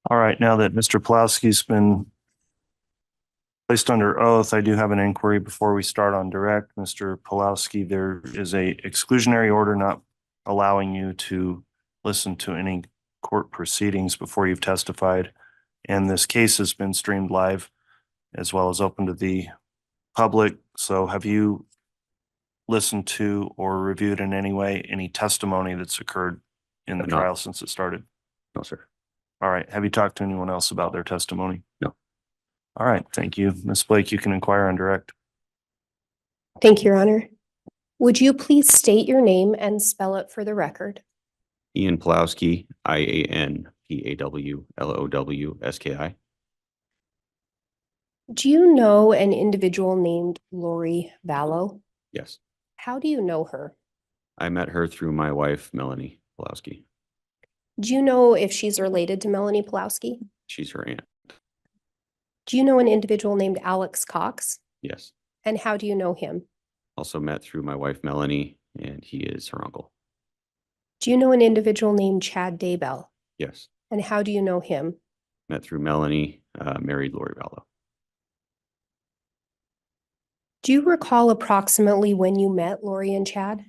All right, now that Mr. Pawlowski's been placed under oath, I do have an inquiry before we start on direct. Mr. Pawlowski, there is a exclusionary order not allowing you to listen to any court proceedings before you've testified. And this case has been streamed live as well as open to the public. So have you listened to or reviewed in any way any testimony that's occurred in the No. trial since it started? No, sir. All right. Have you talked to anyone else about their testimony? No. All right. Thank you. Ms. Blake, you can inquire on direct. Thank you, Your Honor. Would you please state your name and spell it for the record? Ian Pawlowski, Ian Pawlowski. Do you know an individual named Lori Vallow? Yes. How do you know her? I met her through my wife, Melanie Pawlowski. Do you know if she's related to Melanie Pawlowski? She's her aunt. Do you know an individual named Alex Cox? Yes. And how do you know him? Also met through my wife, Melanie, and he is her uncle. Do you know an individual named Chad Daybell? Yes. And how do you know him? Met through Melanie, married Lori Vallow. Do you recall approximately when you met Lori and Chad?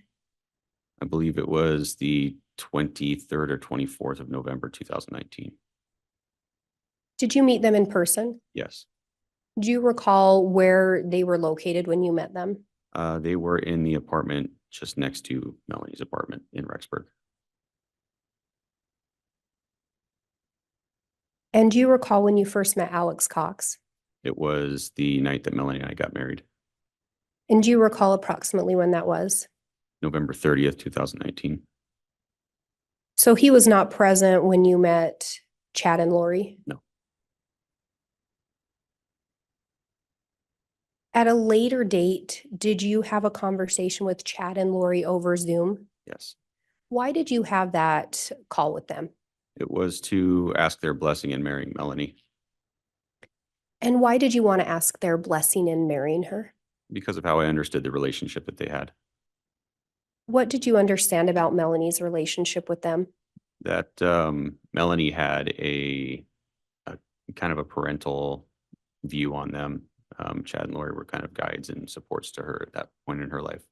I believe it was the 23rd or 24th of November, 2019. Did you meet them in person? Yes. Do you recall where they were located when you met them? They were in the apartment just next to Melanie's apartment in Rexburg. And do you recall when you first met Alex Cox? It was the night that Melanie and I got married. And do you recall approximately when that was? November 30th, 2019. So he was not present when you met Chad and Lori? No. At a later date, did you have a conversation with Chad and Lori over Zoom? Yes. Why did you have that call with them? It was to ask their blessing in marrying Melanie. And why did you want to ask their blessing in marrying her? Because of how I understood the relationship that they had. What did you understand about Melanie's relationship with them? That Melanie had a kind of a parental view on them. Chad and Lori were kind of guides and supports to her at that point in her life.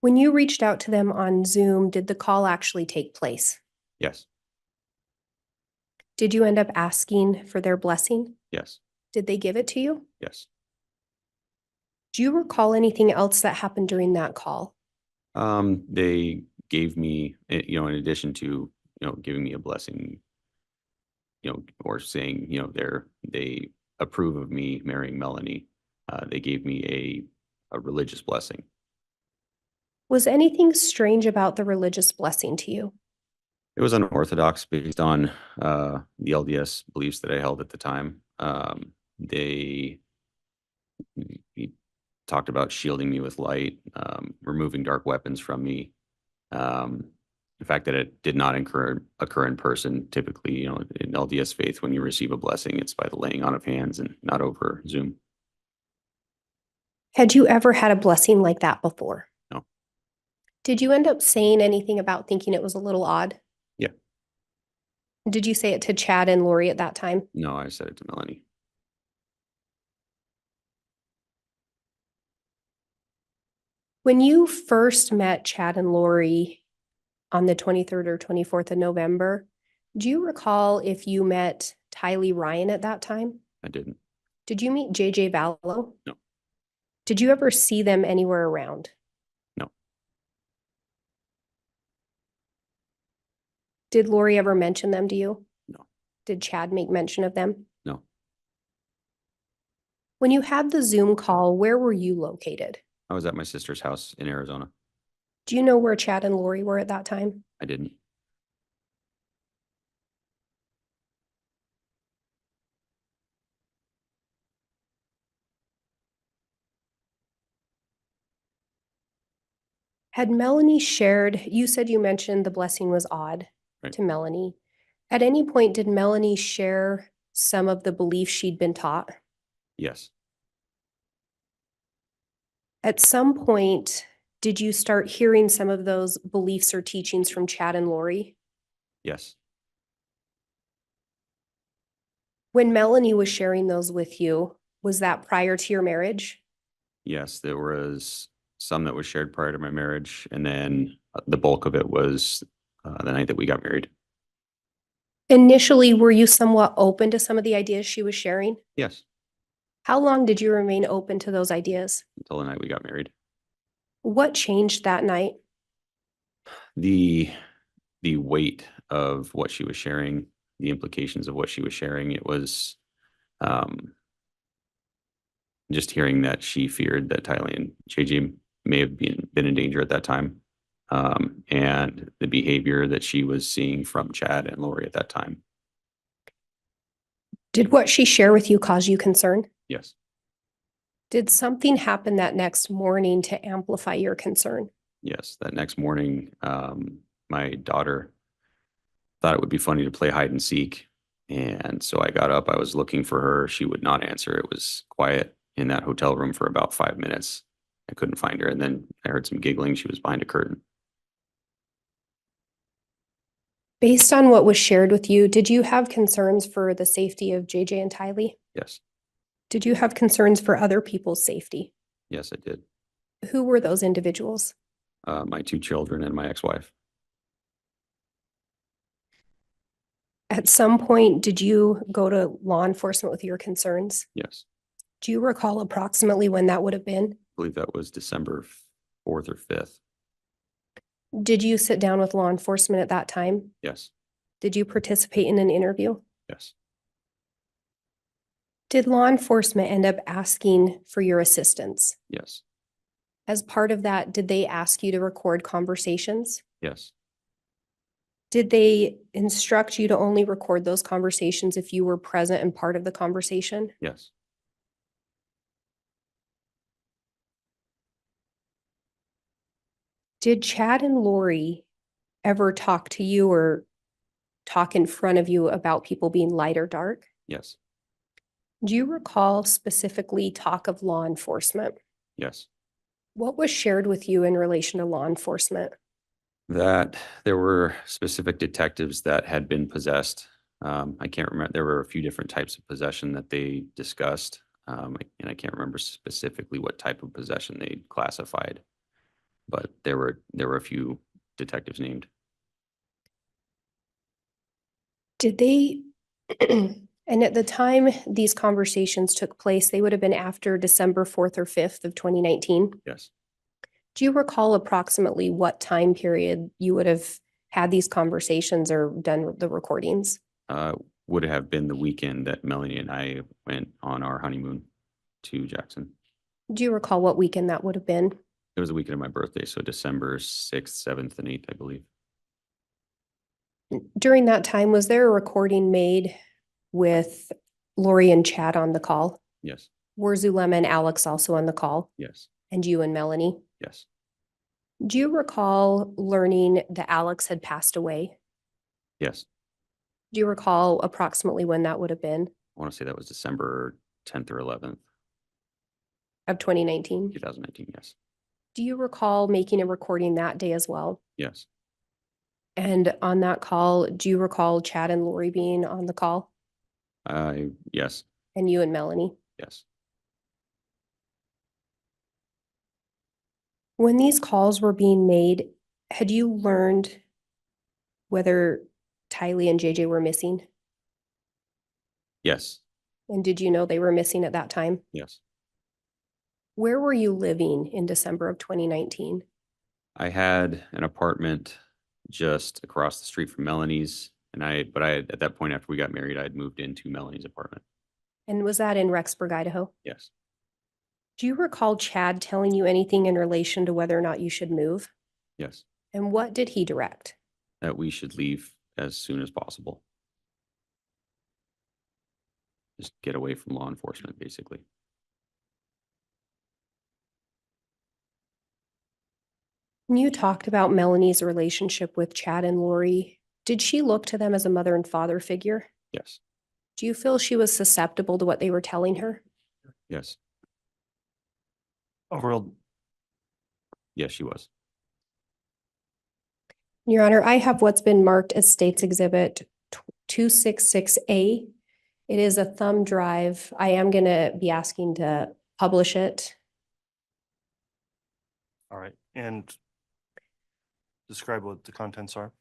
When you reached out to them on Zoom, did the call actually take place? Yes. Did you end up asking for their blessing? Yes. Did they give it to you? Yes. Do you recall anything else that happened during that call? They gave me, in addition to, giving me a blessing, or saying, they approve of me marrying Melanie. They gave me a religious blessing. Was anything strange about the religious blessing to you? It was unorthodox based on the LDS beliefs that I held at the time. They talked about shielding me with light, removing dark weapons from me. The fact that it did not occur in person. Typically, in LDS faith, when you receive a blessing, it's by the laying on of hands and not over Zoom. Had you ever had a blessing like that before? No. Did you end up saying anything about thinking it was a little odd? Yeah. Did you say it to Chad and Lori at that time? No, I said it to Melanie. When you first met Chad and Lori on the 23rd or 24th of November, do you recall if you met Tylee Ryan at that time? I didn't. Did you meet JJ Vallow? No. Did you ever see them anywhere around? No. Did Lori ever mention them to you? No. Did Chad make mention of them? No. When you had the Zoom call, where were you located? I was at my sister's house in Arizona. Do you know where Chad and Lori were at that time? I didn't. Had Melanie shared, you said you mentioned the blessing was odd Right. to Melanie. At any point, did Melanie share some of the beliefs she'd been taught? Yes. At some point, did you start hearing some of those beliefs or teachings from Chad and Lori? Yes. When Melanie was sharing those with you, was that prior to your marriage? Yes, there was some that was shared prior to my marriage, and then the bulk of it was the night that we got married. Initially, were you somewhat open to some of the ideas she was sharing? Yes, How long did you remain open to those ideas? until the night we got married. What changed that night? The weight of what she was sharing, the implications of what she was sharing, it was um, just hearing that she feared that Tylee and JJ may have been in danger at that time, and the behavior that she was seeing from Chad and Lori at that time. Did what she shared with you cause you concern? Yes, Did something happen that next morning to amplify your concern? yes. That next morning, my daughter thought it would be funny to play hide and seek. And so I got up, I was looking for her. She would not answer. It was quiet in that hotel room for about 5 minutes. I couldn't find her. And then I heard some giggling. She was behind a curtain. Based on what was shared with you, did you have concerns for the safety of JJ and Tylee? Yes, Did you have concerns for other people's safety? yes, I did. Who were those individuals? My 2 children and my ex-wife. At some point, did you go to law enforcement with your concerns? Yes, Do you recall approximately when that would have been? I believe that was December 4th or 5th. Did you sit down with law enforcement at that time? Yes, Did you participate in an interview? yes, Did law enforcement end up asking for your assistance? yes, As part of that, did they ask you to record conversations? yes, Did they instruct you to only record those conversations if you were present and part of the conversation? yes. Did Chad and Lori ever talk to you or talk in front of you about people being light or dark? Yes, Do you recall specifically talk of law enforcement? yes. What was shared with you in relation to law enforcement? That there were specific detectives that had been possessed. I can't remember. There were a few different types of possession that they discussed. And I can't remember specifically what type of possession they classified, but there were a few detectives named. Did they, and at the time these conversations took place, they would have been after December 4th or 5th of 2019. Yes, Do you recall approximately what time period you would have had these conversations or done the recordings? would have been the weekend that Melanie and I went on our honeymoon to Jackson. Do you recall what weekend that would have been? It was the weekend of my birthday, so December 6th, 7th, and 8th, I believe. During that time, was there a recording made with Lori and Chad on the call? Yes, Were Zulema and Alex also on the call? yes, And you and Melanie? yes, Do you recall learning that Alex had passed away? yes. Do you recall approximately when that would have been I want to say that was December 10th or 11th, of 2019? 2019. Yes, Do you recall making a recording that day as well? yes, And on that call, do you recall Chad and Lori being on the call yes, and you and Melanie? yes. When these calls were being made, had you learned whether Tylee and JJ were missing? Yes, And did you know they were missing at that time? yes. Where were you living in December of 2019? I had an apartment just across the street from Melanie's, but I had, at that point after we got married, I had moved into Melanie's apartment. And was that in Rexburg, Idaho? Yes, Do you recall Chad telling you anything in relation to whether or not you should move? yes. And what did he direct? That we should leave as soon as possible. Just get away from law enforcement, basically. When you talked about Melanie's relationship with Chad and Lori, did she look to them as a mother and father figure? Yes, Do you feel she was susceptible to what they were telling her? yes, Overall, yes, she was. Your Honor, I have what's been marked as State's Exhibit 266A. It is a thumb drive. I am going to be asking to publish it. All right, and describe what the contents are.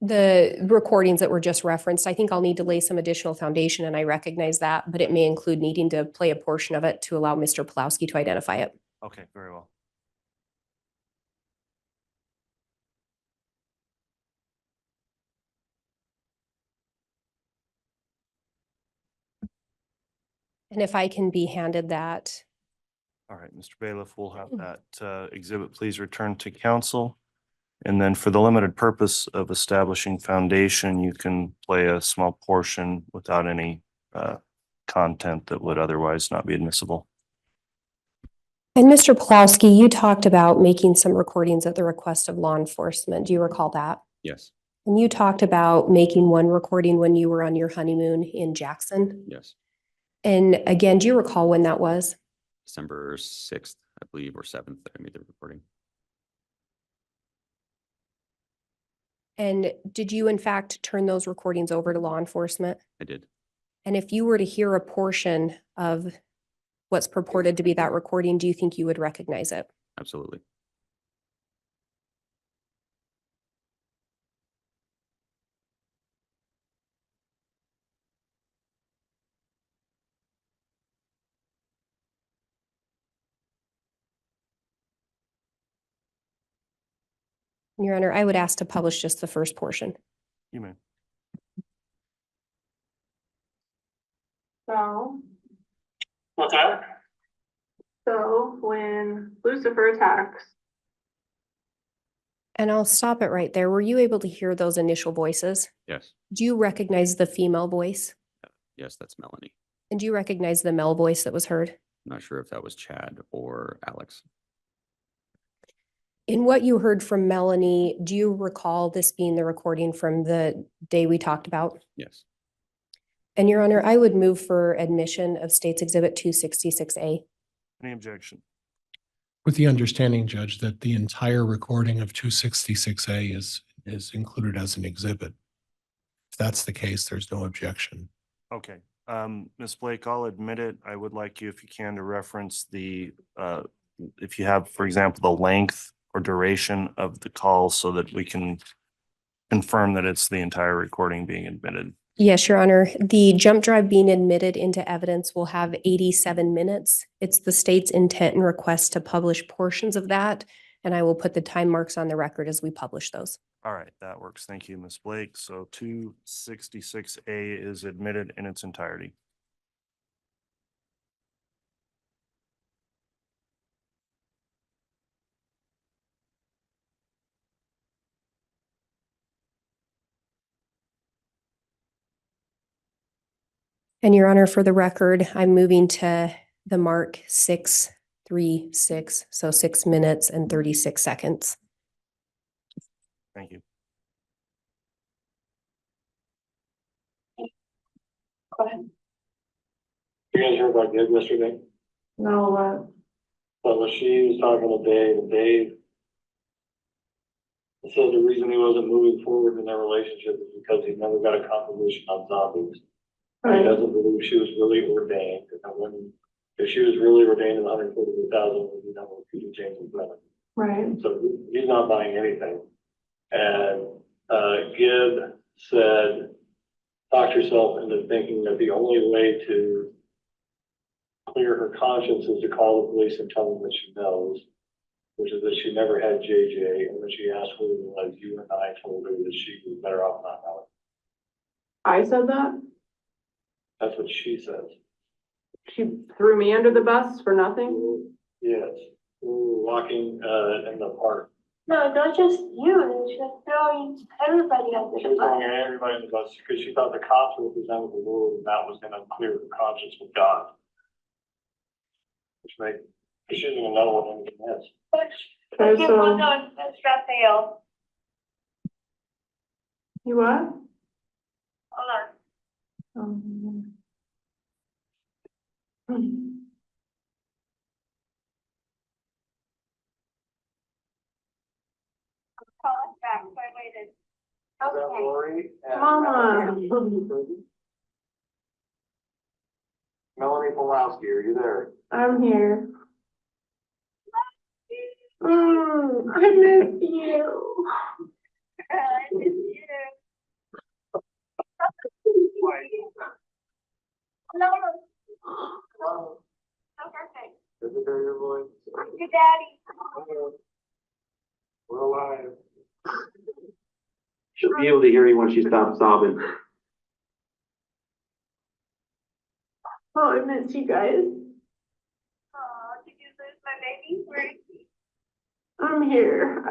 The recordings that were just referenced, I think I'll need to lay some additional foundation, and I recognize that, but it may include needing to play a portion of it to allow Mr. Pawlowski to identify it. Okay, very well. And if I can be handed that. All right, Mr. Bailiff, we'll have that exhibit please return to council. And then for the limited purpose of establishing foundation, you can play a small portion without any content that would otherwise not be admissible. And Mr. Pawlowski, you talked about making some recordings at the request of law enforcement. Do you recall that? Yes, And you talked about making one recording when you were on your honeymoon in Jackson. yes. And again, do you recall when that was? December 6th, I believe, or 7th that I made the recording. And did you in fact turn those recordings over to law enforcement? I did. And if you were to hear a portion of what's purported to be that recording, do you think you would recognize it? Absolutely. Your Honor, I would ask to publish just the first portion. You may. So, What's that? so when Lucifer attacks, And I'll stop it right there. Were you able to hear those initial voices? Yes, Do you recognize the female voice? yes, that's Melanie. And do you recognize the male voice that was heard? I'm not sure if that was Chad or Alex. In what you heard from Melanie, do you recall this being the recording from the day we talked about? Yes, And Your Honor, I would move for admission of State's Exhibit 266A. Any objection? With the understanding, Judge, that the entire recording of 266A is included as an exhibit. If that's the case, there's no objection. Okay, Ms. Blake, I'll admit it. I would like you, if you can, to reference the, if you have, for example, the length or duration of the call so that we can confirm that it's the entire recording being admitted. Yes, Your Honor. The jump drive being admitted into evidence will have 87 minutes. It's the state's intent and request to publish portions of that, and I will put the time marks on the record as we publish those. All right, that works. Thank you, Ms. Blake. So 266A is admitted in its entirety. And Your Honor, for the record, I'm moving to the mark 6:36, so 6 minutes and 36 seconds. Thank you. go ahead. You guys heard about Dave yesterday? No, Well, she was talking to Dave, and Dave said the reason he wasn't moving forward in their relationship is because he never got a confirmation on zombies. He doesn't believe she was really ordained, and when, if she was really ordained in 143,000, we know Peter James and Brennan. right. So he's not buying anything. And Gibb said, talk yourself into thinking that the only way to clear her conscience is to call the police and tell them that she knows, which is that she never had JJ, and when she asked who it was, you and I told her that she was better off not knowing. I said that? That's what she says. She threw me under the bus for nothing? Yes, we were walking in the park. No, not just you. She was throwing everybody under She the was throwing bus. everybody in the bus because she thought the cops represented the Lord, and that was gonna clear her conscience with God. Which made, she didn't even know what anything is. Okay, Okay, so, well, no, it's Raphael. you what? Hold on. Call us back. So I waited. Is that Okay. Lori? And- Mama. Melanie Pawlowski, are you there? I'm here. I miss you. I miss you. No, no, perfect. Good to hear your voice. Your daddy. We're alive. She'll be able to hear you when she stops sobbing. Oh, I miss you guys. Oh, did you lose my baby? Where is he? I'm here.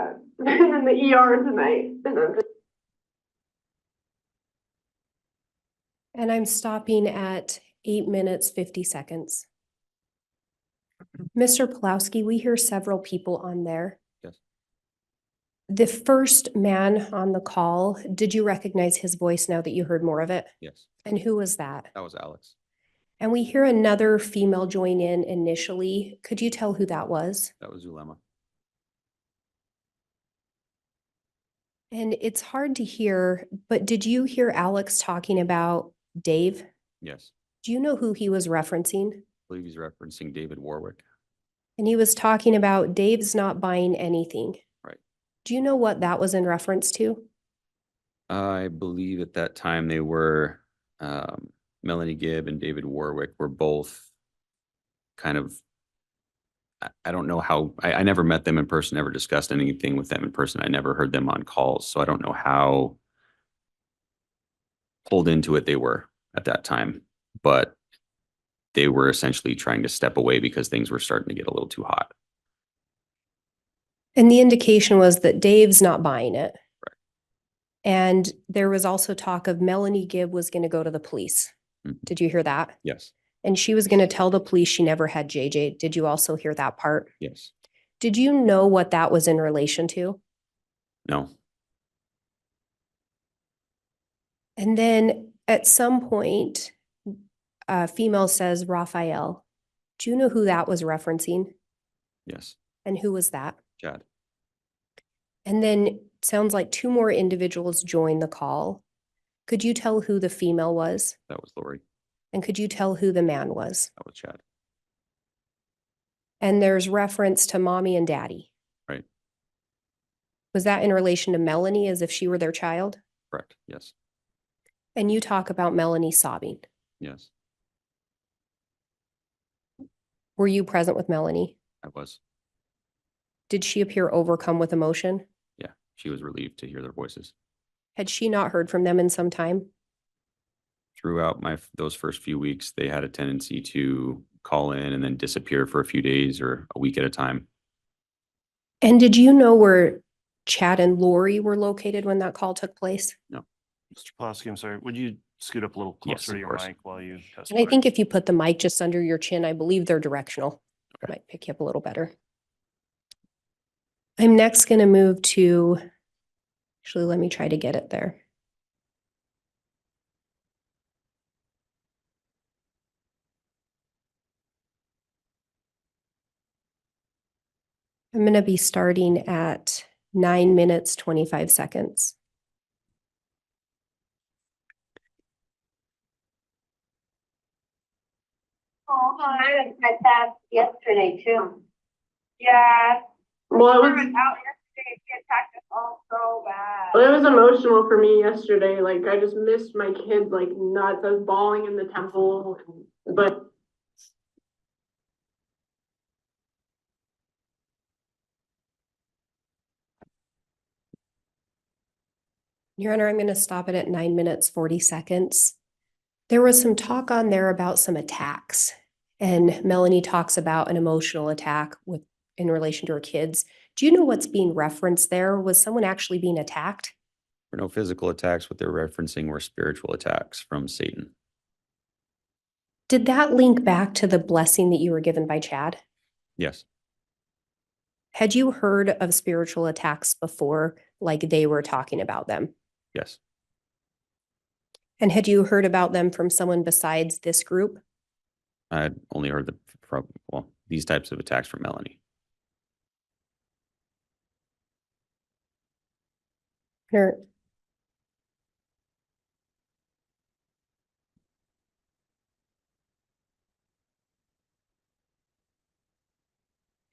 I'm in the ER tonight. And I'm just And I'm stopping at 8 minutes, 50 seconds. Mr. Pawlowski, we hear several people on there. Yes. The first man on the call, did you recognize his voice now that you heard more of it? Yes, And who was that? that was Alex. And we hear another female join in initially. Could you tell who that was? That was Zulema. And it's hard to hear, but did you hear Alex talking about Dave? Yes, Do you know who he was referencing? I believe he's referencing David Warwick. And he was talking about Dave's not buying anything. Right. Do you know what that was in reference to? I believe at that time they were, Melanie Gibb and David Warwick were both kind of, I don't know how, I never met them in person, never discussed anything with them in person. I never heard them on calls, so I don't know how pulled into it they were at that time, but they were essentially trying to step away because things were starting to get a little too hot. And the indication was that Dave's not buying it. Right. And there was also talk of Melanie Gibb was going to go to the police. Mhm. Did you hear that? Yes, And she was going to tell the police she never had JJ. Did you also hear that part? yes, Did you know what that was in relation to? no, And then at some point, a female says, Raphael. Do you know who that was referencing? yes, And who was that? Chad. And then sounds like two more individuals joined the call. Could you tell who the female was? That was Lori. And could you tell who the man was? That was Chad. And there's reference to mommy and daddy. Right. Was that in relation to Melanie as if she were their child? Correct. Yes, And you talk about Melanie sobbing. yes, Were you present with Melanie? I was. Did she appear overcome with emotion? Yeah, she was relieved to hear their voices. Had she not heard from them in some time? Throughout those first few weeks, they had a tendency to call in and then disappear for a few days or a week at a time. And did you know where Chad and Lori were located when that call took place? Mr. Pawlowski, I'm sorry, would you scoot up a little Yes, closer of to your course. mic while you testify? And I think if you put the mic just under your chin, I believe they're directional. Okay. Might pick you up a little better. I'm next going to move to, actually, let me try to get it there. I'm going to be starting at 9 minutes, 25 seconds. Oh, I had that yesterday too. Yeah. well, I it was was out yesterday. She attacked us all so bad. well, it was emotional for me yesterday. Like I just missed my kids like nuts. I was bawling in the temple, but Your Honor, I'm going to stop it at 9 minutes, 40 seconds. There was some talk on there about some attacks, and Melanie talks about an emotional attack in relation to her kids. Do you know what's being referenced there? Was someone actually being attacked? There were no physical attacks. What they're referencing were spiritual attacks from Satan. Did that link back to the blessing that you were given by Chad? Yes, Had you heard of spiritual attacks before, like they were talking about them? yes, And had you heard about them from someone besides this group? I had only heard these types of attacks from Melanie. Or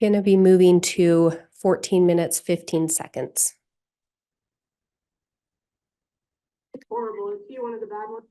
Gonna be moving to 14 minutes, 15 seconds. It's horrible. Is he one of the bad ones?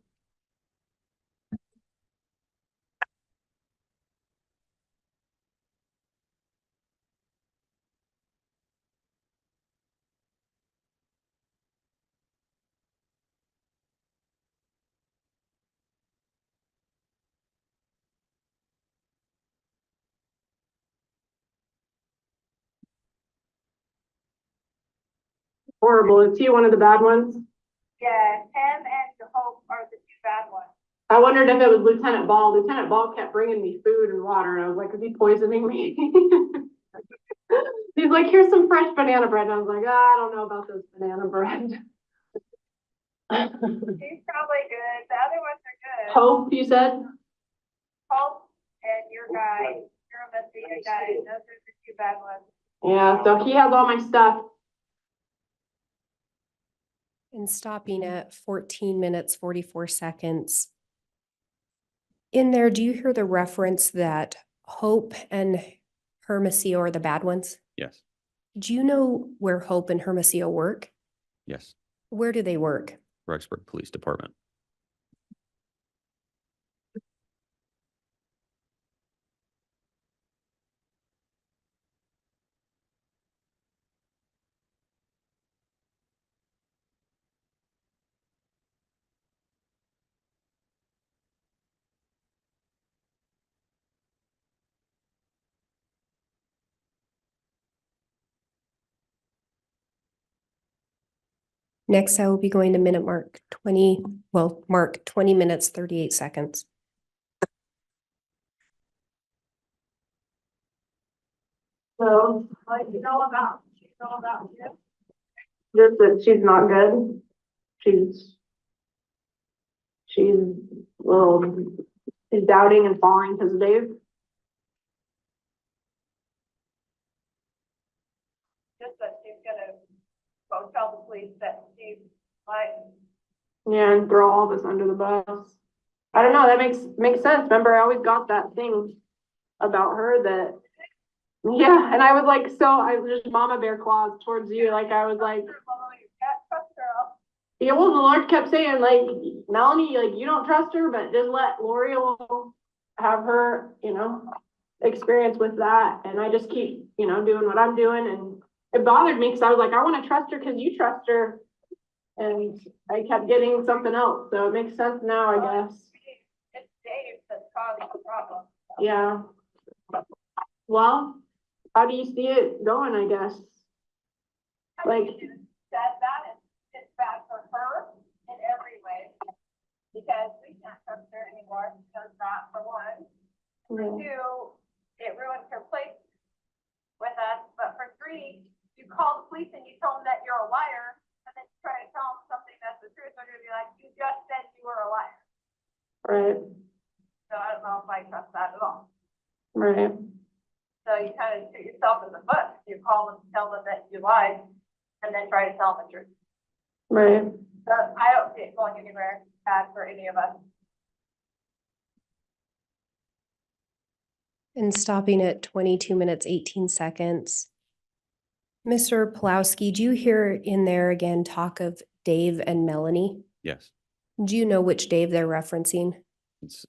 Horrible. Is he one of the bad ones? Yeah, him and Hope are the two bad ones. I wondered if it was Lieutenant Ball. Lieutenant Ball kept bringing me food and water, and I was like, is he poisoning me? He's like, here's some fresh banana bread. And I was like, I don't know about this banana bread. He's probably good. The other ones are good. Hope, you said? Hope and your guy, your Messina guy, those are the two bad ones. Yeah, so he has all my stuff. And stopping at 14 minutes, 44 seconds. In there, do you hear the reference that Hope and Hermosillo are the bad ones? Yes, Do you know where Hope and Hermosillo work? yes. Where do they work? Rexburg Police Department. Next, I will be going to mark 20 minutes, 38 seconds. So, Like, you know about you. just that she's not good. She's she's doubting and falling because of Dave. Just that she's gonna go tell the police that she's like, Yeah, and throw all this under the bus. I don't know, that makes sense. Remember, I always got that thing about her that, yeah, and I was like, so I was just mama bear claws towards you. Like, I was like, you can't trust her. yeah, well, the Lord kept saying, like, Melanie, like, you don't trust her, but just let Lori have her, experience with that. And I just keep, doing what I'm doing. And it bothered me because I was like, I want to trust her because you trust her. And I kept getting something else. So it makes sense now, I guess. It's Dave that's causing the problem. Yeah. Well, how do you see it going, I guess? Like, That is, it's bad for her in every way. Because we can't trust her anymore, because that for one. For two, it ruins her place with us, but for three, you call the police and you tell them that you're a liar, and then you try to tell them something that's the truth, they're gonna be like, you just said you were a liar. right, So I don't know if I trust that at all. right. So you kind of shoot yourself in the foot. You call them, tell them that you lied, and then try to tell them the truth. Right. So I don't see it going anywhere bad for any of us. And stopping at 22 minutes, 18 seconds. Mr. Pawlowski, do you hear in there again talk of Dave and Melanie? Yes. Do you know which Dave they're referencing? It's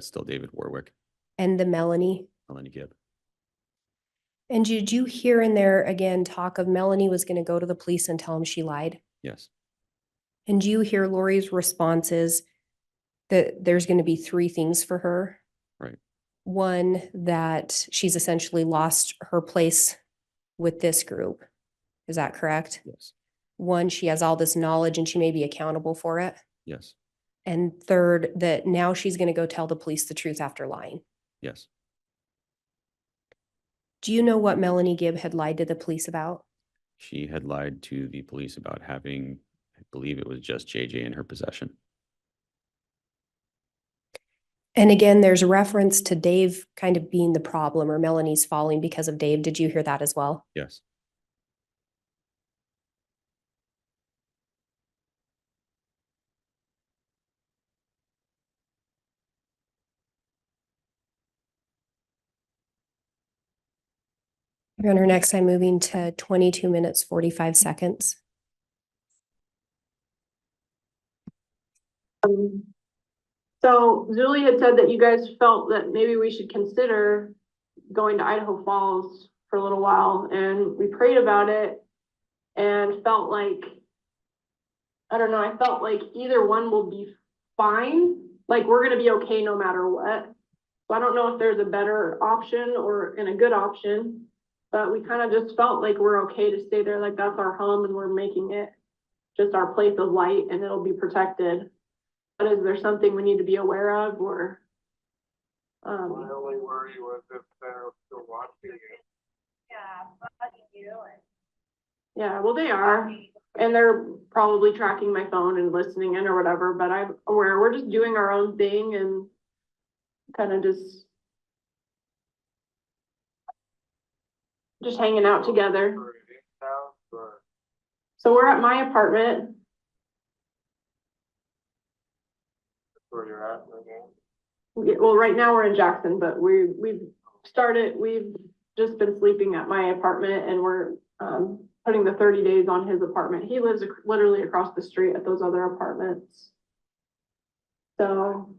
still David Warwick, And the Melanie? Melanie Gibb. And did you hear in there again talk of Melanie was going to go to the police and tell him she lied? Yes, And do you hear Lori's responses that there's going to be three things for her? right. One, that she's essentially lost her place with this group. Is that correct? Yes, One, she has all this knowledge and she may be accountable for it. yes, And third, that now she's going to go tell the police the truth after lying. yes. Do you know what Melanie Gibb had lied to the police about? She had lied to the police about having, I believe it was just JJ in her possession. And again, there's a reference to Dave kind of being the problem or Melanie's falling because of Dave. Did you hear that as well? Yes, Your Honor, next I'm moving to 22 minutes, 45 seconds. So Julie had said that you guys felt that maybe we should consider going to Idaho Falls for a little while, and we prayed about it and felt like, I don't know, I felt like either one will be fine. Like, we're gonna be okay no matter what. So I don't know if there's a better option and a good option, but we kind of just felt like we're okay to stay there. Like, that's our home and we're making it just our place of light and it'll be protected. But is there something we need to be aware of, or? My only worry was if they're still watching it. Yeah, bugging you and. Yeah, well, they are, and they're probably tracking my phone and listening in or whatever, but I'm aware we're just doing our own thing and kind of just hanging out together. For Ian's house, or So we're at my apartment. where you're at right now? Well, right now we're in Jackson, but we've just been sleeping at my apartment, and we're putting the 30 days on his apartment. He lives literally across the street at those other apartments. So,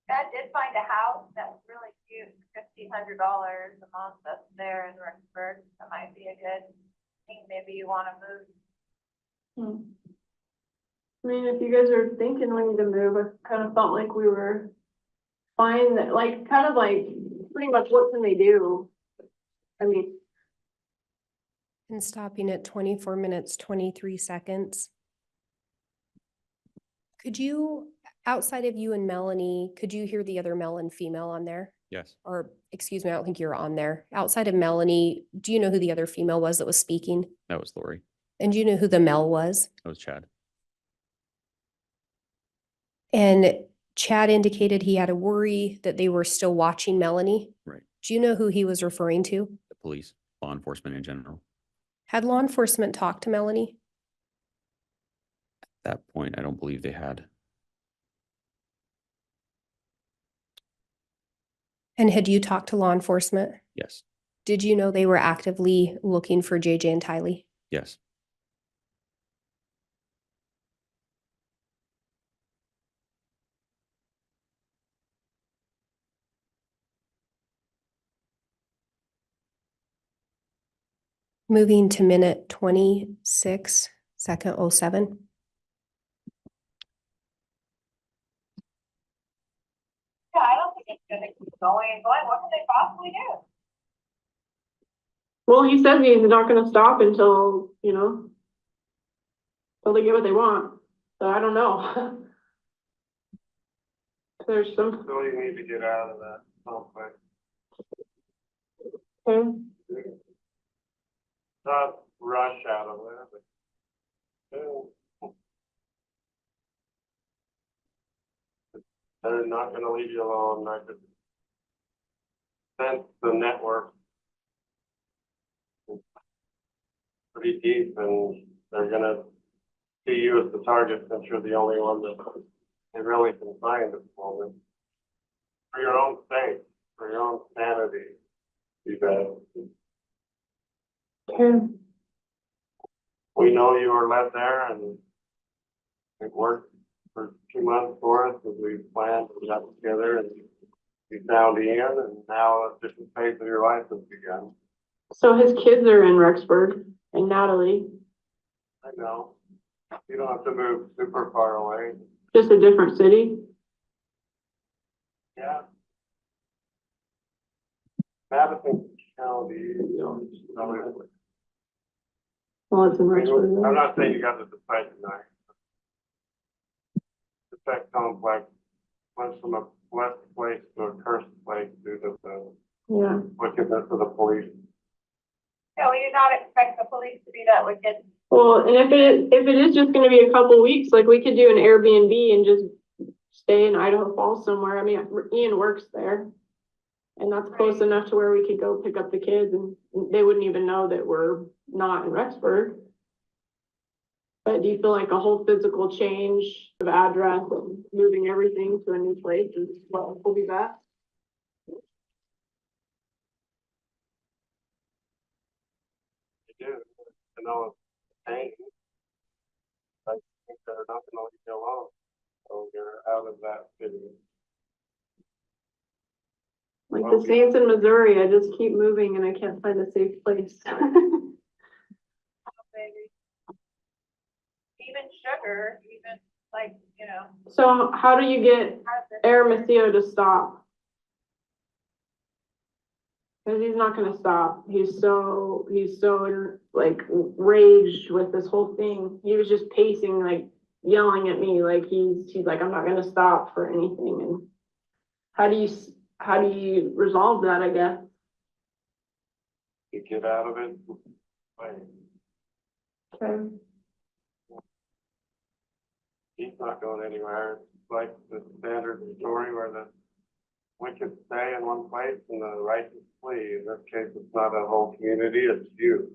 Dad did find a house that was really cute, $1,500 a month up there in Rexburg. That might be a good thing. Maybe you want to move. I mean, if you guys are thinking we need to move, I kind of felt like we were fine, that like, kind of like, pretty much what can they do? I mean, And stopping at 24 minutes, 23 seconds. Could you, outside of you and Melanie, could you hear the other male and female on there? Yes, Or, excuse me, I don't think you're on there. Outside of Melanie, do you know who the other female was that was speaking? that was Lori. And do you know who the male was? That was Chad. And Chad indicated he had a worry that they were still watching Melanie. Right. Do you know who he was referring to? The police, law enforcement in general. Had law enforcement talked to Melanie? At that point, I don't believe they had. And had you talked to law enforcement? Yes, Did you know they were actively looking for JJ and Tylee? yes. Moving to minute 26, second 07. Yeah, I don't think it's gonna keep going and going. What can they possibly do? well, he says he's not gonna stop until, until they get what they want. So I don't know. There's some, So you need to get out of that complex. Not rush out of it, but they're not gonna leave you alone. I could sense the network pretty deep, and they're gonna see you as the target since you're the only one that they really can find at the moment. For your own sake, for your own sanity, you bet. We know you were left there, and it worked for 2 months for us as we planned. We got together and we found Ian, and now a different phase of your life has begun. so his kids are in Rexburg and Natalie, I know. You don't have to move super far away. just a different city. Yeah. Madison County, you know, probably. Well, it's in Rexburg. I'm not saying you got to decide tonight. The tech complex went from a blessed place to a cursed place due to the Yeah. wickedness of the police. No, we do not expect the police to be that wicked. Well, and if it is just gonna be a couple weeks, like, we could do an Airbnb and just stay in Idaho Falls somewhere. I mean, Ian works there. And that's close Right. enough to where we could go pick up the kids, and they wouldn't even know that we're not in Rexburg. But do you feel like a whole physical change of address and moving everything to a new place is what will be best? know it's pain. I think they're not gonna leave you alone, so you're out of that city. Like the Saints in Missouri, I just keep moving and I can't find a safe place. Baby. Even sugar, even like, you know. So how do you get how's this- Aramitio to stop? Cause he's not gonna stop. He's so like raged with this whole thing. He was just pacing, like yelling at me, like he's like, I'm not gonna stop for anything. And how do you resolve that, I guess? You get out of it. Like, Okay. he's not going anywhere. It's like the standard story where the wicked stay in one place and the righteous flee. In this case, it's not a whole community, it's you.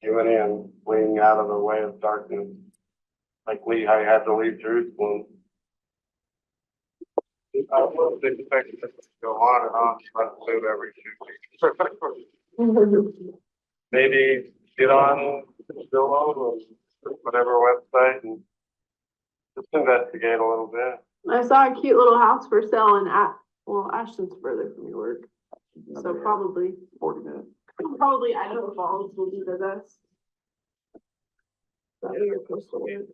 You and Ian fleeing out of the way of darkness. Like Lehi had to leave Jerusalem. I wasn't expecting this to go on and on, but move every 2 weeks. Maybe get on Vallow or whatever website and just investigate a little bit. I saw a cute little house for sale in Ashton's further from your work. So probably 40 minutes. Idaho Falls will be the best. That way you're close to work.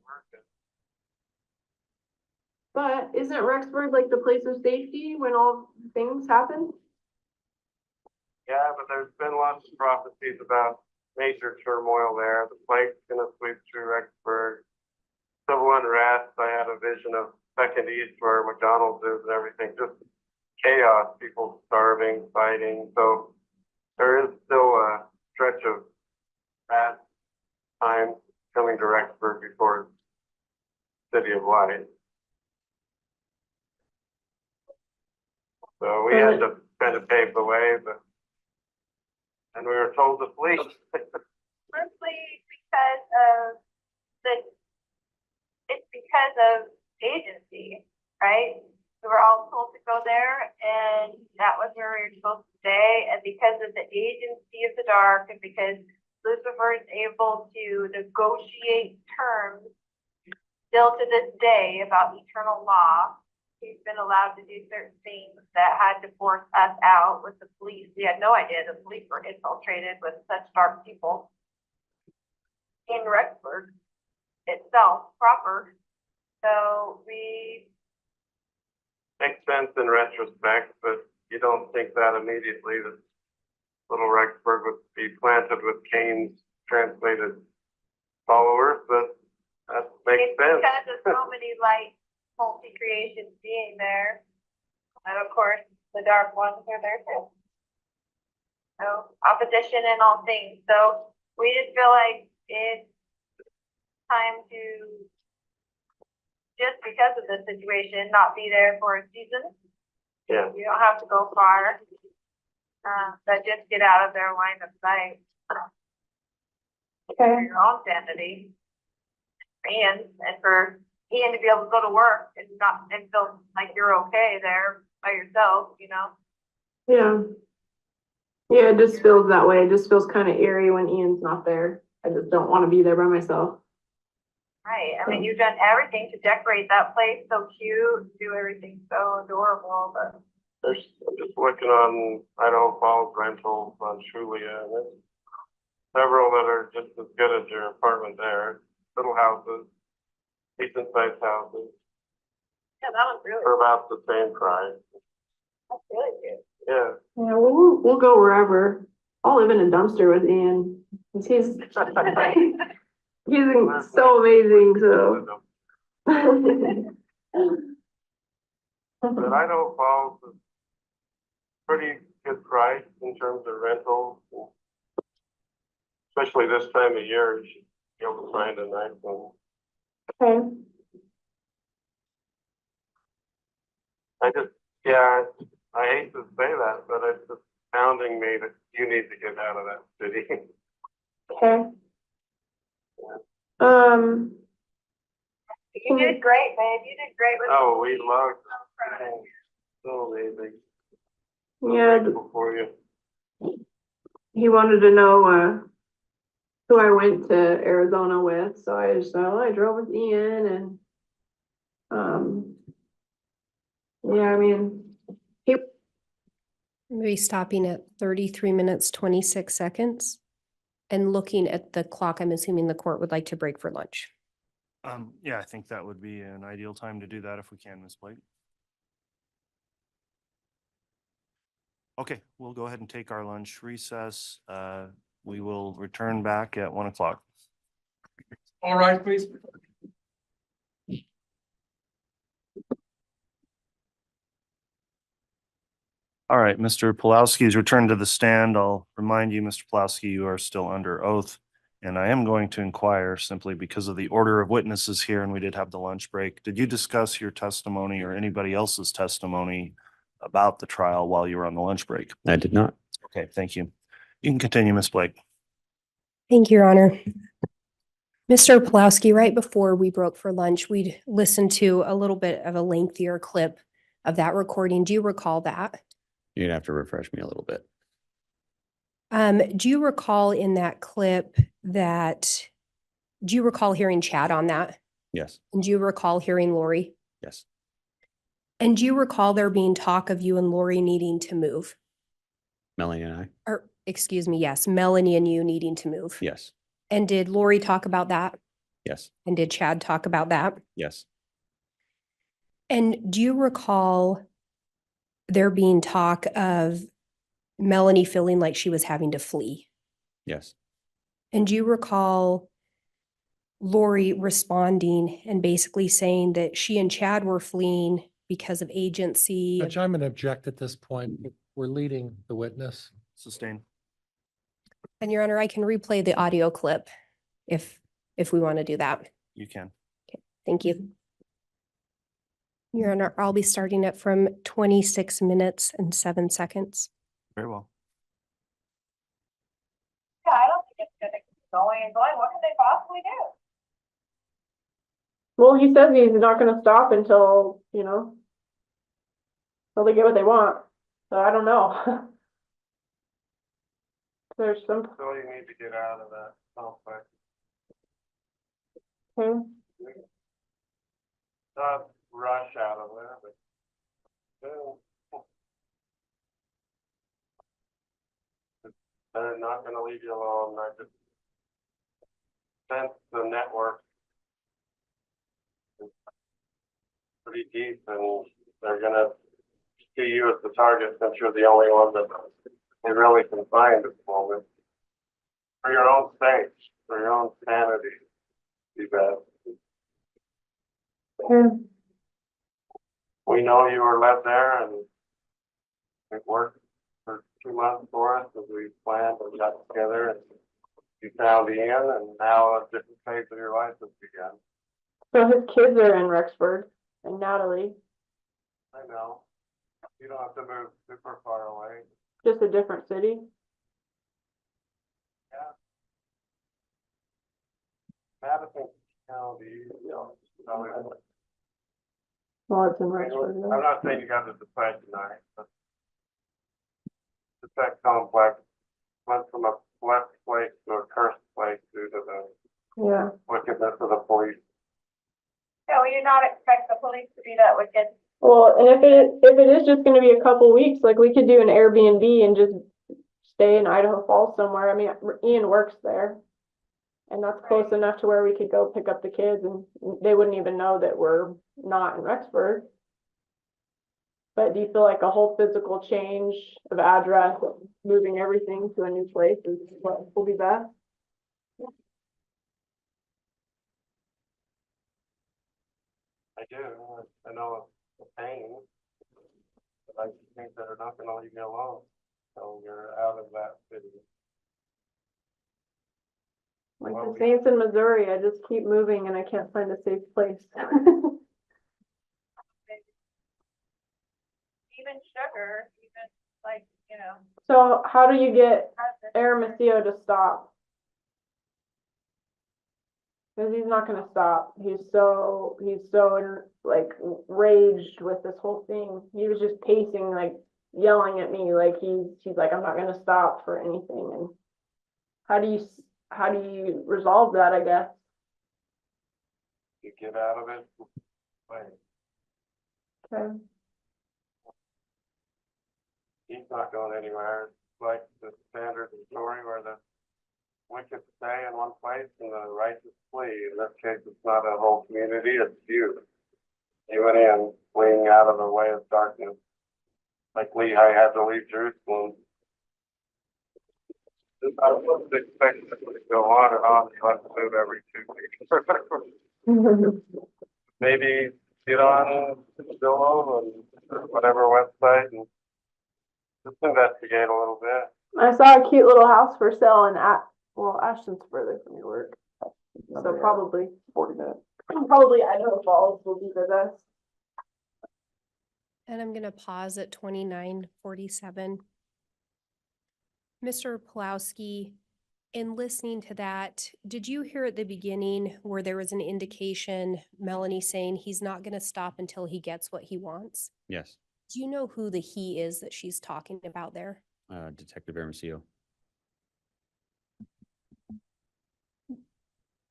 But isn't Rexburg like the place of safety when all things happen? Yeah, but there's been lots of prophecies about major turmoil there. The plague's gonna sweep through Rexburg. Civil unrest. I had a vision of Second East where McDonald's is and everything. Just chaos, people starving, fighting. So there is still a stretch of bad time coming to Rexburg before City of Light. So we had to kind of pave the way, but and we were told to flee. Mostly because of it's because of agency, right? We were all told to go there and that was where we were supposed to stay. And because of the agency of the dark and because Lucifer is able to negotiate terms still to this day about eternal law, he's been allowed to do certain things that had to force us out with the police. We had no idea the police were infiltrated with such dark people in Rexburg itself proper. So we Makes sense in retrospect, but you don't think that immediately that little Rexburg would be planted with Cain's translated followers, but that makes it's sense. because of so many light multi-creations being there. And of course, the dark ones are there too. So opposition in all things. So we just feel like it's time to, just because of the situation, not be there for a season. Yeah. You don't have to go far. But just get out of their line of sight for your own sanity. And for Ian to be able to go to work and feel like you're okay there by yourself, you know? Yeah. Yeah, it just feels that way. It just feels kind of eerie when Ian's not there. I just don't want to be there by myself. Right. I mean, you've done everything to decorate that place so cute, do everything so adorable, but I'm just looking on Idaho Falls rentals on Trulia, and there's several that are just as good as your apartment there. Little houses, decent sized houses, yeah, that was really, for about the same price. that's really cute. Yeah. Yeah, we'll go wherever. I'll live in a dumpster with Ian. He's so amazing, so. But Idaho Falls is pretty good price in terms of rentals. Especially this time of year, you should be able to find a nice one. Okay. I hate to say that, but it's just pounding me that you need to get out of that city. Okay. You did great, babe. You did great with Oh, we love proud of it. So amazing. Yeah, Grateful for you. he wanted to know, who I went to Arizona with, so I drove with Ian and, yeah, I mean, Maybe stopping at 33 minutes, 26 seconds. And looking at the clock, I'm assuming the court would like to break for lunch. Yeah, I think that would be an ideal time to do that if we can, Ms. Blake. Okay, we'll go ahead and take our lunch recess. We will return back at 1 o'clock. All right, please. All right, Mr. Pawlowski is returned to the stand. I'll remind you, Mr. Pawlowski, you are still under oath. And I am going to inquire simply because of the order of witnesses here, and we did have the lunch break. Did you discuss your testimony or anybody else's testimony about the trial while you were on the lunch break? I did not. Okay, thank you. You can continue, Ms. Blake. Thank you, Your Honor. Mr. Pawlowski, right before we broke for lunch, we'd listened to a little bit of a lengthier clip of that recording. Do you recall that? You're gonna have to refresh me a little bit. Do you recall in that clip do you recall hearing Chad on that? Yes, And do you recall hearing Lori? yes, And do you recall there being talk of you and Lori needing to move? Melanie and I, Or, excuse me, yes, Melanie and you needing to move. yes, And did Lori talk about that? yes, And did Chad talk about that? yes, And do you recall there being talk of Melanie feeling like she was having to flee? yes, And do you recall Lori responding and basically saying that she and Chad were fleeing because of agency? Judge, I'm gonna object at this point. We're leading the witness. Sustain. And Your Honor, I can replay the audio clip if we want to do that. You can. Thank you. Your Honor, I'll be starting it from 26 minutes and 7 seconds. Very well. Yeah, I don't think it's gonna keep going and going. What could they possibly do? well, he says he's not gonna stop until, until they get what they want. So I don't know. There's some, So you need to get out of that complex. Not rush out of there, but still. They're not gonna leave you alone. I just sense the network is pretty deep, and they're gonna see you as the target since you're the only one that they really can find at the moment. For your own sake, for your own sanity, be bad. We know you were led there, and it worked for 2 months for us as we planned and got together, and you found Ian, and now a different phase of your life has begun. so his kids are in Rexburg and Natalie, I know. You don't have to move super far away. just a different city. Madison County, probably. Well, it's in I'm Rexburg. though. not saying you got to decide tonight, but the tech complex went from a blessed place to a cursed place due to the Yeah. wickedness of the police. No, we do not expect the police to be that wicked. Well, and if it is just gonna be a couple weeks, like we could do an Airbnb and just stay in Idaho Falls somewhere. I mean, Ian works there. And that's close enough to where we could go pick up the kids and they wouldn't even know that we're not in Rexburg. But do you feel like a whole physical change of address, moving everything to a new place is what will be best? I do, I know the pain, but I think that they're not gonna leave you alone, so you're out of that city. Like Well, the Saints in Missouri, I just keep moving and I can't find a safe place. Even sugar, even like, So how do you get has this- Aramasio to stop? Cause he's not gonna stop. He's so like raged with this whole thing. He was just pacing, like yelling at me, like he's like, I'm not gonna stop for anything. And how do you, how do you resolve that, I guess? You get out of it. Like, Okay. he's not going anywhere. It's like the standard story where the wicked stay in one place and the righteous flee. In this case, it's not a whole community, it's you. You went in fleeing out of the way of darkness. Like Lehi had to leave Jerusalem. I wasn't expecting it to go on and on. You have to move every 2 weeks. Maybe get on Zillow and whatever website and just investigate a little bit. I saw a cute little house for sale in Ashton's further from your work. So probably 40 minutes. Probably Idaho Falls will be the best. And I'm gonna pause at 29:47. Mr. Pawlowski, in listening to that, did you hear at the beginning where there was an indication, Melanie saying he's not gonna stop until he gets what he wants? Yes, Do you know who the he is that she's talking about there? Detective Hermosillo.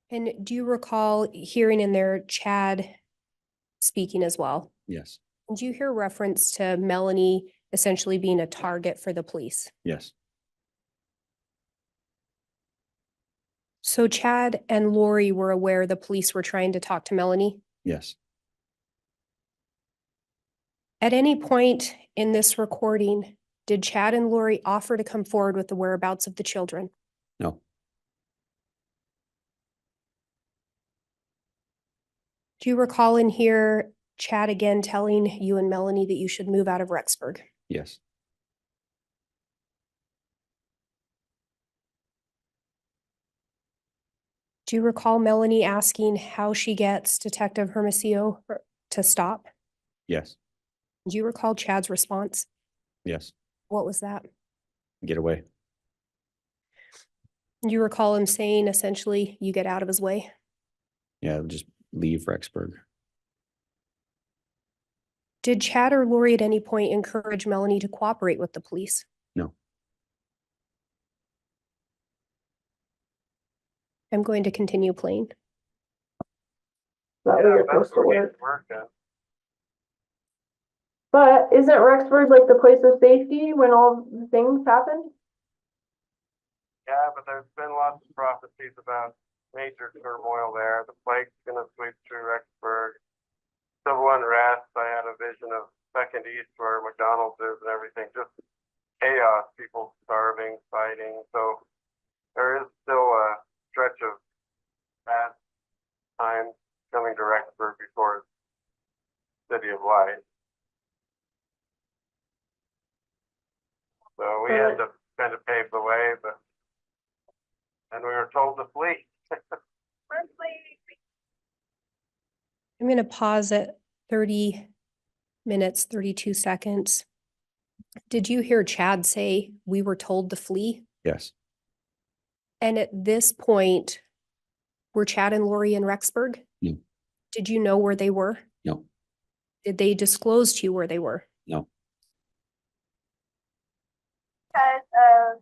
And do you recall hearing in there Chad speaking as well? Yes, Do you hear reference to Melanie essentially being a target for the police? yes, So Chad and Lori were aware the police were trying to talk to Melanie? yes, At any point in this recording, did Chad and Lori offer to come forward with the whereabouts of the children? no, Do you recall in here Chad again telling you and Melanie that you should move out of Rexburg? yes, Do you recall Melanie asking how she gets Detective Hermosillo to stop? yes, Do you recall Chad's response? yes. What was that? Get away. Do you recall him saying essentially, you get out of his way? Yeah, just leave Rexburg. Did Chad or Lori at any point encourage Melanie to cooperate with the police? No. I'm going to continue playing. That way you're supposed to work. Working. But isn't Rexburg like the place of safety when all the things happen? Yeah, but there's been lots of prophecies about major turmoil there. The plague's gonna sweep through Rexburg. Civil unrest, I had a vision of Second East where McDonald's is and everything, just chaos, people starving, fighting. So there is still a stretch of bad times coming to Rexburg before it's City of Light. So we had to kind of pave the way, but and we were told to flee. I'm going to pause at 30 minutes, 32 seconds. Did you hear Chad say we were told to flee? Yes, And at this point, were Chad and Lori in Rexburg? No. Did you know where they were? no, Did they disclose to you where they were? no, Because of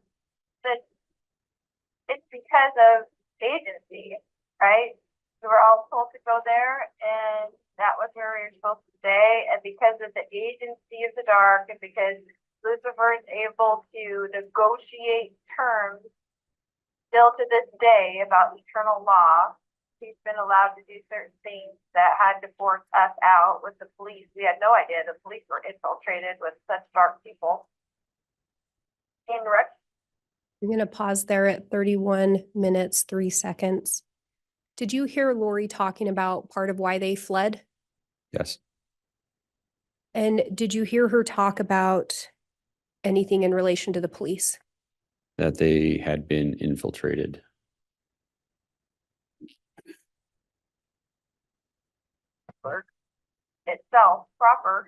it's because of agency, right? We were all told to go there and that was where we were supposed to stay. And because of the agency of the dark and because Lucifer is able to negotiate terms still to this day about eternal law, he's been allowed to do certain things that had to force us out with the police. We had no idea the police were infiltrated with such dark people. In Rex. I'm going to pause there at 31 minutes, 3 seconds. Did you hear Lori talking about part of why they fled? yes, And did you hear her talk about anything in relation to the police? that they had been infiltrated. Itself proper.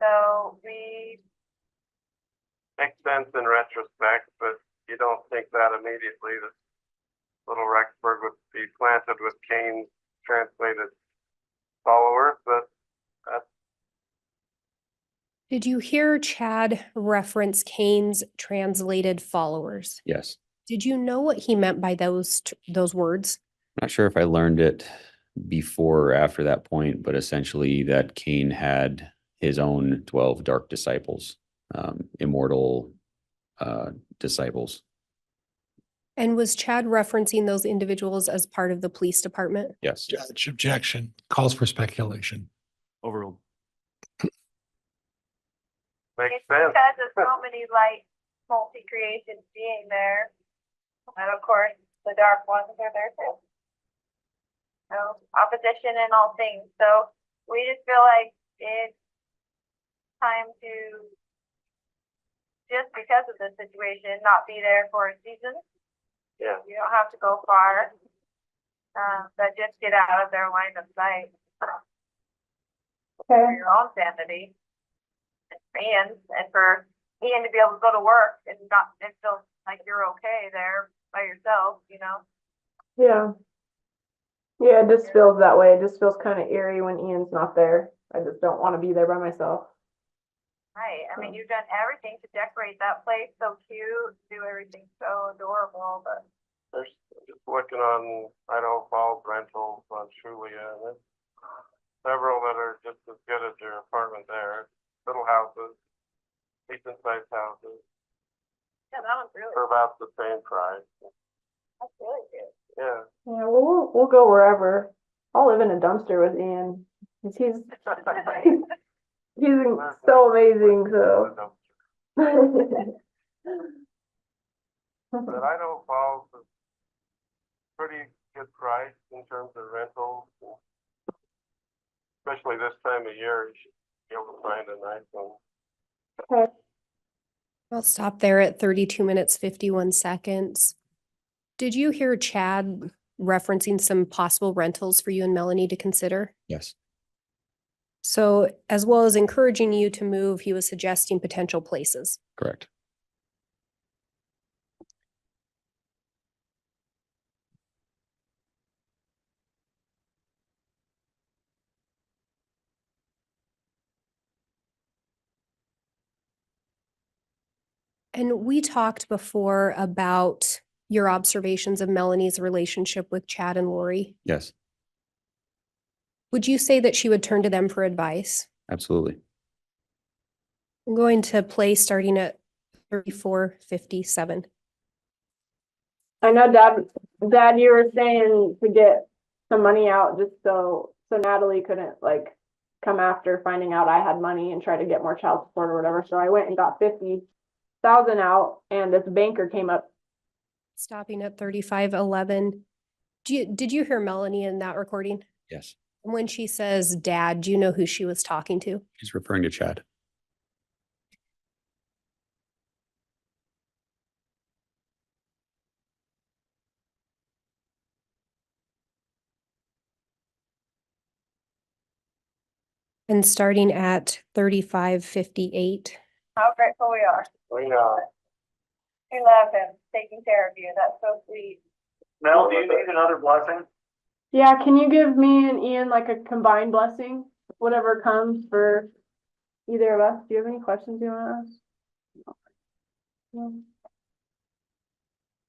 So we Makes sense in retrospect, but you don't think that immediately that little Rexburg would be planted with Cain's translated followers, but that's Did you hear Chad reference Cain's translated followers? Yes, Did you know what he meant by those words? Not sure if I learned it before or after that point, but essentially that Cain had his own 12 dark disciples, immortal disciples. And was Chad referencing those individuals as part of the police department? Yes. Judge, objection, calls for speculation. Overruled. It's because of so many light multi-creations being there. And of course, the dark ones are there too. So opposition in all things. So we just feel like it's time to, just because of the situation, not be there for a season. Yeah. You don't have to go far. But just get out of their line of sight for your own sanity. And for Ian to be able to go to work and feel like you're okay there by yourself, you know? Yeah. Yeah, it just feels that way. It just feels kind of eerie when Ian's not there. I just don't want to be there by myself. Right, I mean, you've done everything to decorate that place so cute, do everything so adorable, but. There's just looking on Idaho Falls rentals on Trulia, and there's several that are just as good as your apartment there. Little houses, decent sized houses, Yeah, that one's really, for about the same price. that's really cute. Yeah. Yeah, well, we'll go wherever. I'll live in a dumpster with Ian. 'Cause he's so amazing, so. But Idaho Falls is pretty good price in terms of rentals. Especially this time of year, you should be able to find a nice one. I'll stop there at 32 minutes, 51 seconds. Did you hear Chad referencing some possible rentals for you and Melanie to consider? Yes. So as well as encouraging you to move, he was suggesting potential places. Correct. And we talked before about your observations of Melanie's relationship with Chad and Lori. Yes, Would you say that she would turn to them for advice? absolutely. I'm going to play starting at 34:57. I know, Dad, you were saying to get some money out just so Natalie couldn't like come after finding out I had money and try to get more child support or whatever. So I went and got 50,000 out, and this banker came up. Stopping at 35:11. Did you hear Melanie in that recording? Yes. When she says dad, do you know who she was talking to? He's referring to Chad. And starting at 35:58. How grateful we are. We love him, taking care of you, that's so sweet. Mel, do you need another blessing? Yeah, can you give me and Ian like a combined blessing, whatever comes for either of us? Do you have any questions you want to ask? No.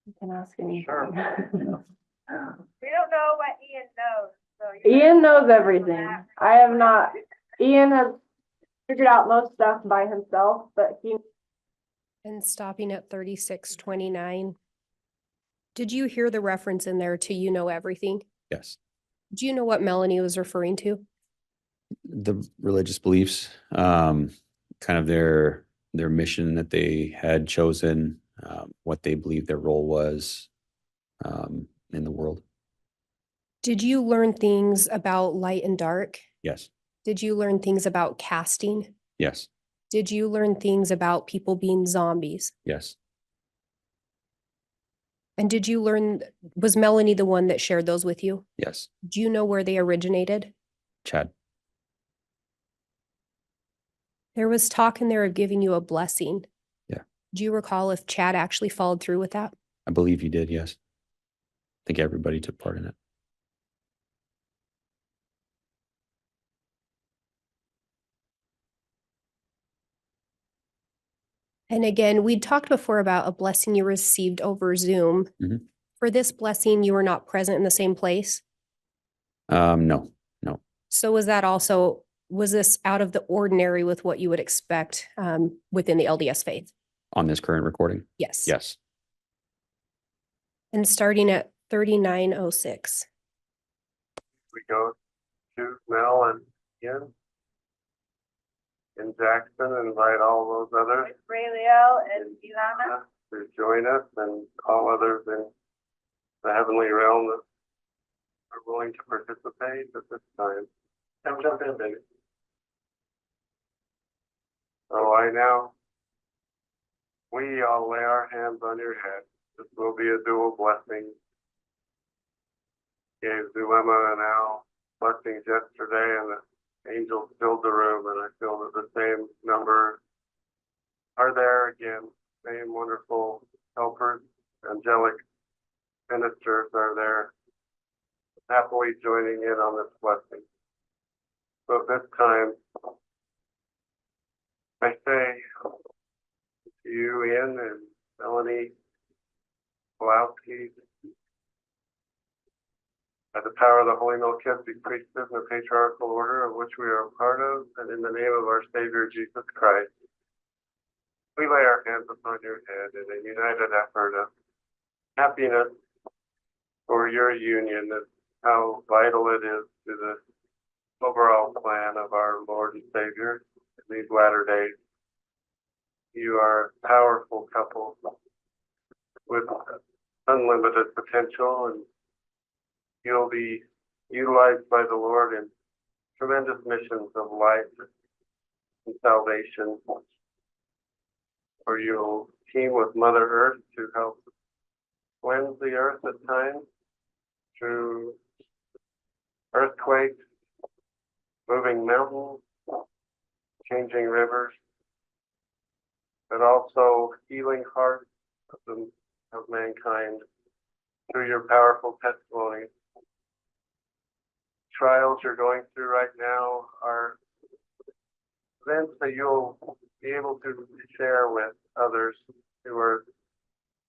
You can ask anything. Sure. We don't know what Ian knows, so. you Ian know knows everything. I have not. Ian has figured out most stuff by himself, but he. And stopping at 36:29. Did you hear the reference in there to you know everything? Yes. Do you know what Melanie was referring to? The religious beliefs, kind of their mission that they had chosen, what they believed their role was in the world. Did you learn things about light and dark? Yes. Did you learn things about casting? Yes. Did you learn things about people being zombies? Yes. And did you learn, was Melanie the one that shared those with you? Yes. Do you know where they originated? Chad. There was talk in there of giving you a blessing. Yeah. Do you recall if Chad actually followed through with that? I believe you did. Yes. I think everybody took part in it. And again, we talked before about a blessing you received over Zoom. Mhm. For this blessing, you were not present in the same place. No. So was this out of the ordinary with what you would expect within the LDS faith? On this current recording? Yes. Yes. And starting at 3906. We go to Mel and Ian in Jackson and invite all those others Raeliel and Ilana. to join us and all others in the heavenly realm that are willing to participate at this time. Come jump in, baby. So we all lay our hands on your head. This will be a dual blessing. Gave Zulema and Al blessings yesterday, and the angels filled the room, and I feel that the same numbers are there again. Same wonderful helpers, angelic ministers are there, happily joining in on this blessing. So at this time, I say to you, Ian and Melanie Pawlowski, by the power of the Holy Melchizedek priesthood and the patriarchal order of which we are a part of, and in the name of our Savior Jesus Christ, we lay our hands upon your head in a united effort of happiness for your union, and how vital it is to the overall plan of our Lord and Savior in these latter days. You are a powerful couple with unlimited potential, and you'll be utilized by the Lord in tremendous missions of life and salvation. Or you'll team with Mother Earth to help cleanse the earth at times through earthquakes, moving mountains, changing rivers, but also healing hearts of mankind through your powerful testimony. Trials you're going through right now are events that you'll be able to share with others who are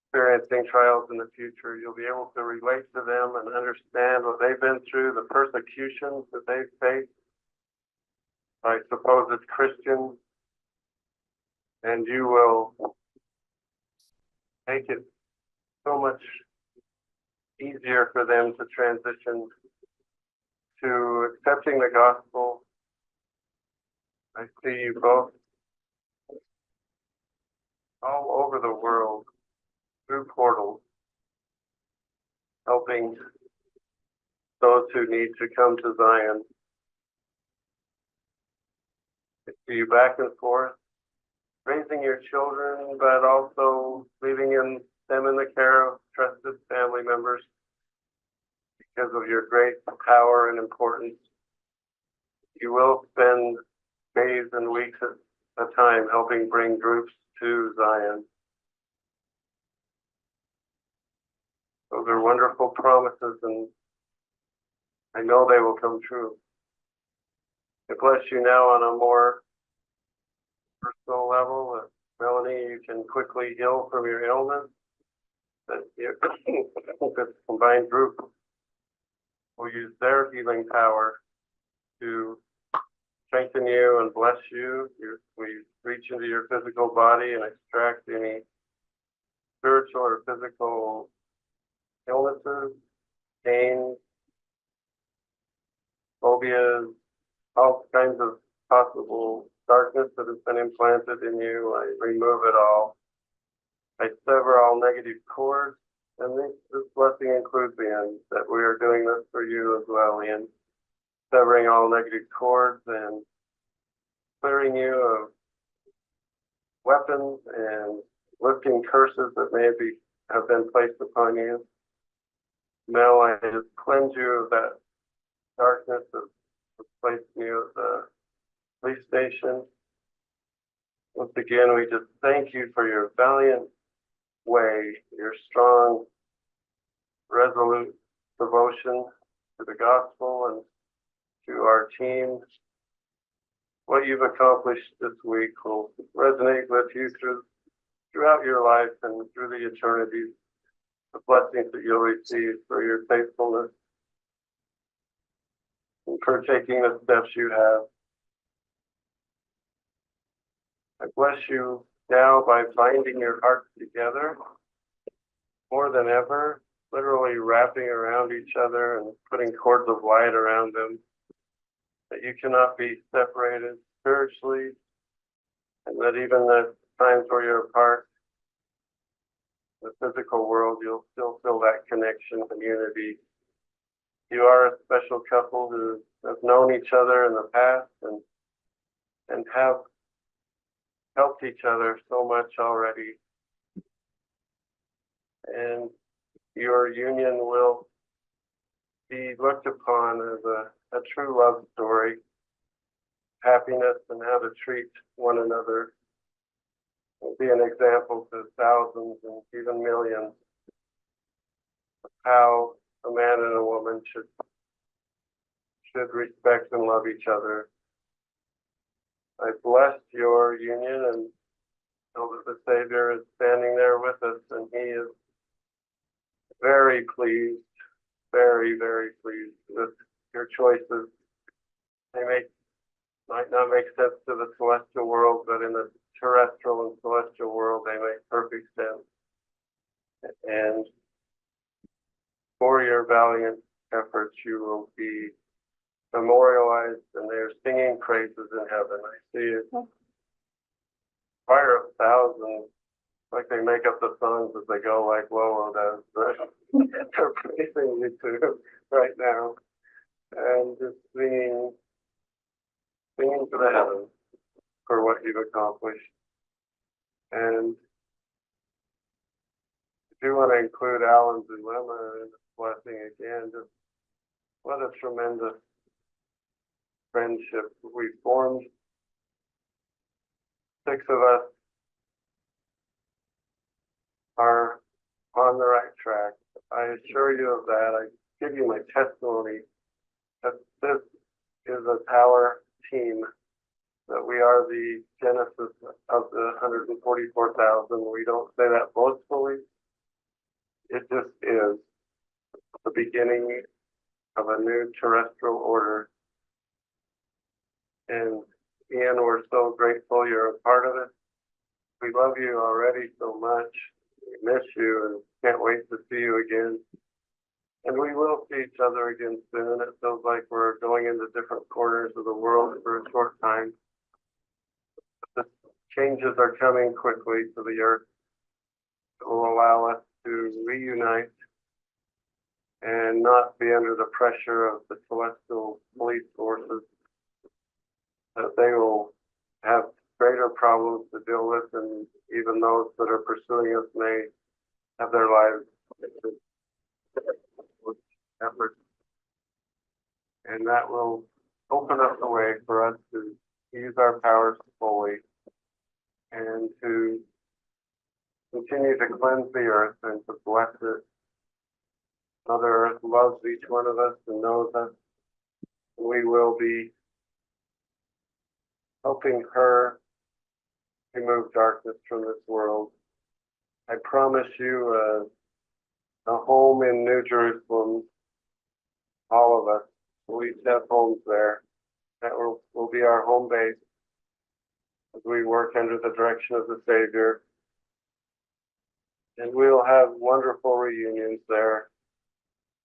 experiencing trials in the future. You'll be able to relate to them and understand what they've been through, the persecutions that they've faced by supposed Christians, and you will make it so much easier for them to transition to accepting the gospel. I see you both all over the world through portals, helping those who need to come to Zion. I see you back and forth, raising your children, but also leaving them in the care of trusted family members because of your great power and importance. You will spend days and weeks at a time helping bring groups to Zion. Those are wonderful promises, and I know they will come true. I bless you now on a more personal level. Melanie, you can quickly heal from your illness. That this combined group will use their healing power to strengthen you and bless you. We reach into your physical body and extract any spiritual or physical illnesses, pain, phobias, all kinds of possible darkness that has been implanted in you. I remove it all. I sever all negative cords, and this blessing includes the end that we are doing this for you as well, Ian. Severing all negative cords and clearing you of weapons and lifting curses that have been placed upon you. Mel, I just cleanse you of that darkness that was placed in you at the police station. Once again, we just thank you for your valiant way, your strong, resolute devotion to the gospel and to our team. What you've accomplished this week will resonate with you through throughout your life and through the eternities, the blessings that you'll receive for your faithfulness and for taking the steps you have. I bless you now by binding your hearts together more than ever, literally wrapping around each other and putting cords of light around them, that you cannot be separated spiritually, and that even the times where you're apart, the physical world, you'll still feel that connection and unity. You are a special couple who have known each other in the past and have helped each other so much already. And your union will be looked upon as a true love story, happiness and how to treat one another. Will be an example to thousands and even millions of how a man and a woman should respect and love each other. I bless your union and know that the Savior is standing there with us, and he is very pleased, very, very pleased with your choices. They might not make sense to the celestial world, but in the terrestrial and celestial world, they make perfect sense. And for your valiant efforts, you will be memorialized, and they're singing praises in heaven. I see it. Choir of thousands, like they make up the songs as they go, like Vallow does. They're praising you too right now, and just singing to the heavens for what you've accomplished. And I do want to include Alan's dilemma in this blessing again. Just what a tremendous friendship we formed. 6 of us are on the right track. I assure you of that. I give you my testimony that this is a power team, that we are the genesis of the 144,000. We don't say that boastfully. It just is the beginning of a new terrestrial order. And Ian, we're so grateful you're a part of it. We love you already so much. We miss you and can't wait to see you again. And we will see each other again soon. It feels like we're going into different corners of the world for a short time. The changes are coming quickly to the earth. It will allow us to reunite and not be under the pressure of the celestial police forces, that they will have greater problems to deal with, and even those that are pursuing us may have their lives with effort. And that will open up the way for us to use our powers fully and to continue to cleanse the earth and to bless it. Mother Earth loves each one of us and knows us. We will be helping her remove darkness from this world. I promise you a home in New Jerusalem. All of us will each have homes there. That will be our home base as we work under the direction of the Savior. And we'll have wonderful reunions there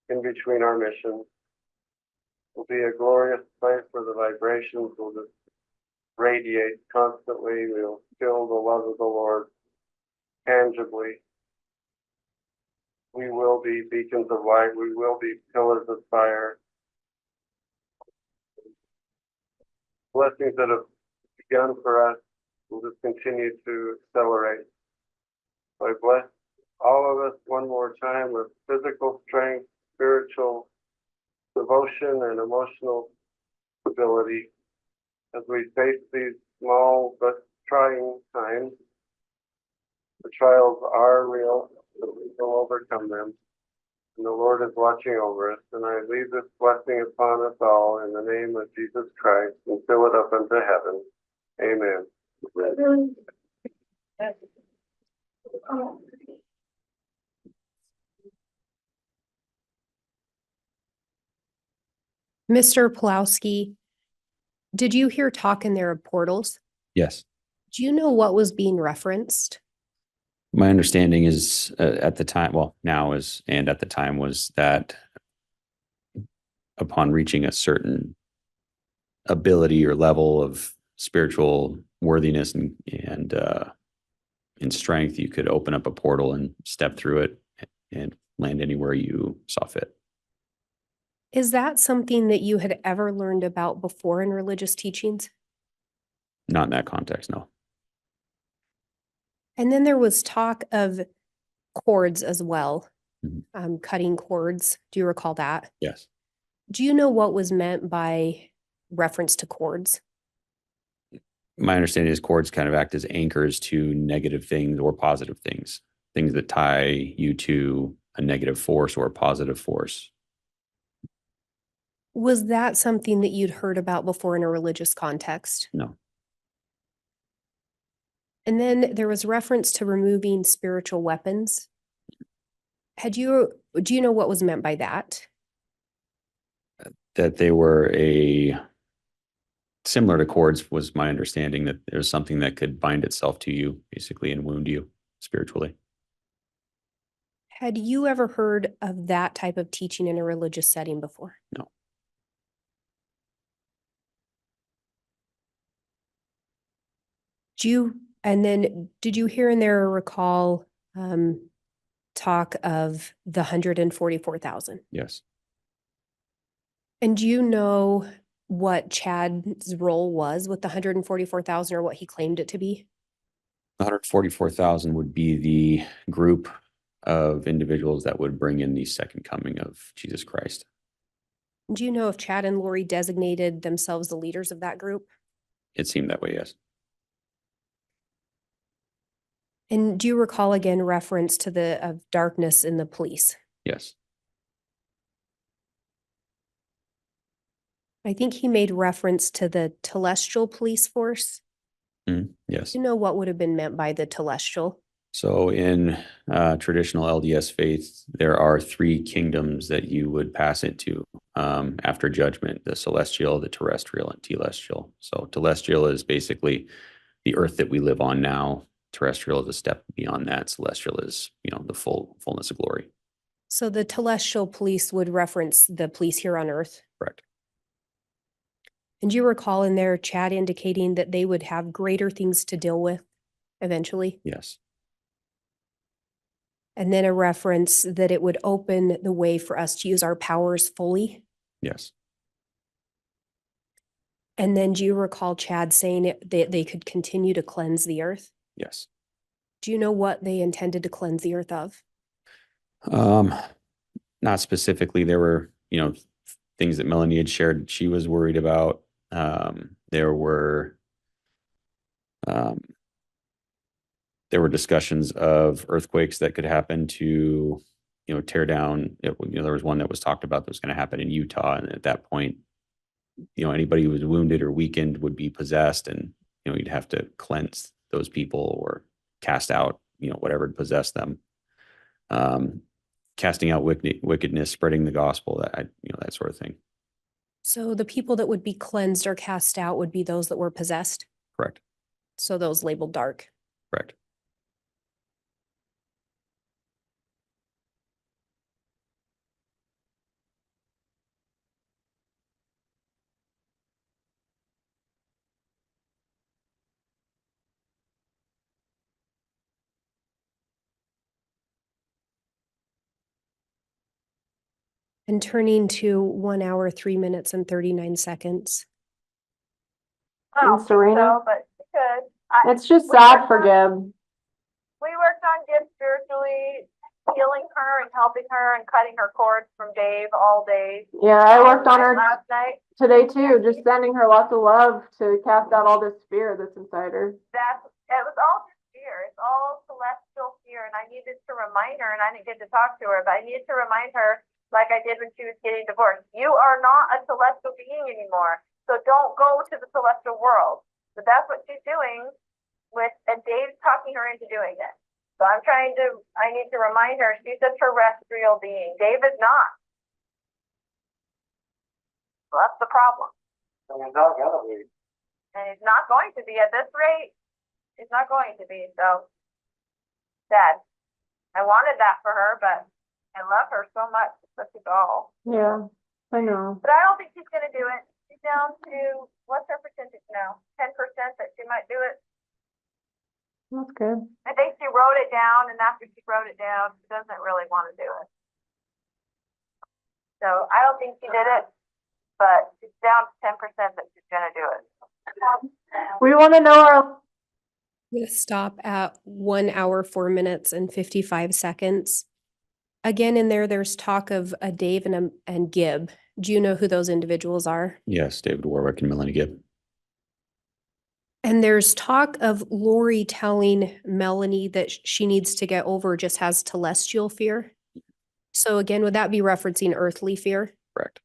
in between our missions. It will be a glorious place where the vibrations will just radiate constantly. We'll feel the love of the Lord tangibly. We will be beacons of light. We will be pillars of fire. Blessings that have begun for us will just continue to accelerate. So I bless all of us one more time with physical strength, spiritual devotion, and emotional stability as we face these small but trying times. The trials are real, but we will overcome them. And the Lord is watching over us. And I leave this blessing upon us all in the name of Jesus Christ and fill it up unto heaven. Amen. Mr. Pawlowski, did you hear talk in there of portals? Yes. Do you know what was being referenced? My understanding is at the time, well, now is, and at the time was that upon reaching a certain ability or level of spiritual worthiness and strength, you could open up a portal and step through it and land anywhere you saw fit. Is that something that you had ever learned about before in religious teachings? Not in that context, no. And then there was talk of cords as well, Mhm. cutting cords. Do you recall that? Yes. Do you know what was meant by reference to cords? My understanding is cords kind of act as anchors to negative things or positive things, things that tie you to a negative force or a positive force. Was that something that you'd heard about before in a religious context? No. And then there was reference to removing spiritual weapons. Do you know what was meant by that? That they were similar to cords was my understanding, that there's something that could bind itself to you basically and wound you spiritually. Had you ever heard of that type of teaching in a religious setting before? No. Did you hear in there or recall talk of the 144,000? Yes. And do you know what Chad's role was with the 144,000 or what he claimed it to be? 144,000 would be the group of individuals that would bring in the second coming of Jesus Christ. Do you know if Chad and Lori designated themselves the leaders of that group? It seemed that way, yes. And do you recall again reference to the of darkness in the police? Yes. I think he made reference to the telestial police force. Yes. Do you know what would have been meant by the telestial? So in traditional LDS faith, there are three kingdoms that you would pass into after judgment: the celestial, the terrestrial, and telestial. So telestial is basically the earth that we live on now. Terrestrial is a step beyond that. Celestial is, the fullness of glory. So the telestial police would reference the police here on Earth. Correct. And do you recall in there Chad indicating that they would have greater things to deal with eventually? Yes. And then a reference that it would open the way for us to use our powers fully. Yes. And then do you recall Chad saying that they could continue to cleanse the earth? Yes. Do you know what they intended to cleanse the earth of? Not specifically. There were, things that Melanie had shared she was worried about. There were discussions of earthquakes that could happen to, tear down. There was one that was talked about that was going to happen in Utah, and at that point, anybody who was wounded or weakened would be possessed, and you'd have to cleanse those people or cast out, whatever possessed them. Casting out wickedness, spreading the gospel, that sort of thing. So the people that would be cleansed or cast out would be those that were possessed? Correct. So those labeled dark. Correct. And turning to 1 hour, 3 minutes and 39 seconds. And Serena? So, but because It's just We sad worked for on- Gib. we worked on Gib spiritually, healing her and helping her and cutting her cords from Dave all day. Yeah, I worked on her Last night, today too, just sending her lots of love to cast out all this fear that's inside her. it was all just fear. It's all celestial fear. And I needed to remind her, and I didn't get to talk to her, but I needed to remind her, like I did when she was getting divorced. You are not a celestial being anymore. So don't go to the celestial world. But that's what she's doing and Dave's talking her into doing it. So I need to remind her, she's a terrestrial being. Dave is not. So that's the problem. And he's not gonna be. And he's not going to be at this rate. He's not going to be, so sad. I wanted that for her, but I love her so much. It's such a doll. Yeah, I know. But I don't think she's gonna do it. She's down to, what's her percentage now? 10% that she might do it. That's good. I think she wrote it down, and after she wrote it down, she doesn't really want to do it. So I don't think she did it, but she's down to 10% that she's gonna do it. We want to know our, I'm going to stop at 1 hour, 4 minutes and 55 seconds. Again, in there, there's talk of a Dave and Gib. Do you know who those individuals are? Yes, David Warwick and Melanie Gibb. And there's talk of Lori telling Melanie that she needs to get over just has telestial fear. So again, would that be referencing earthly fear? Correct.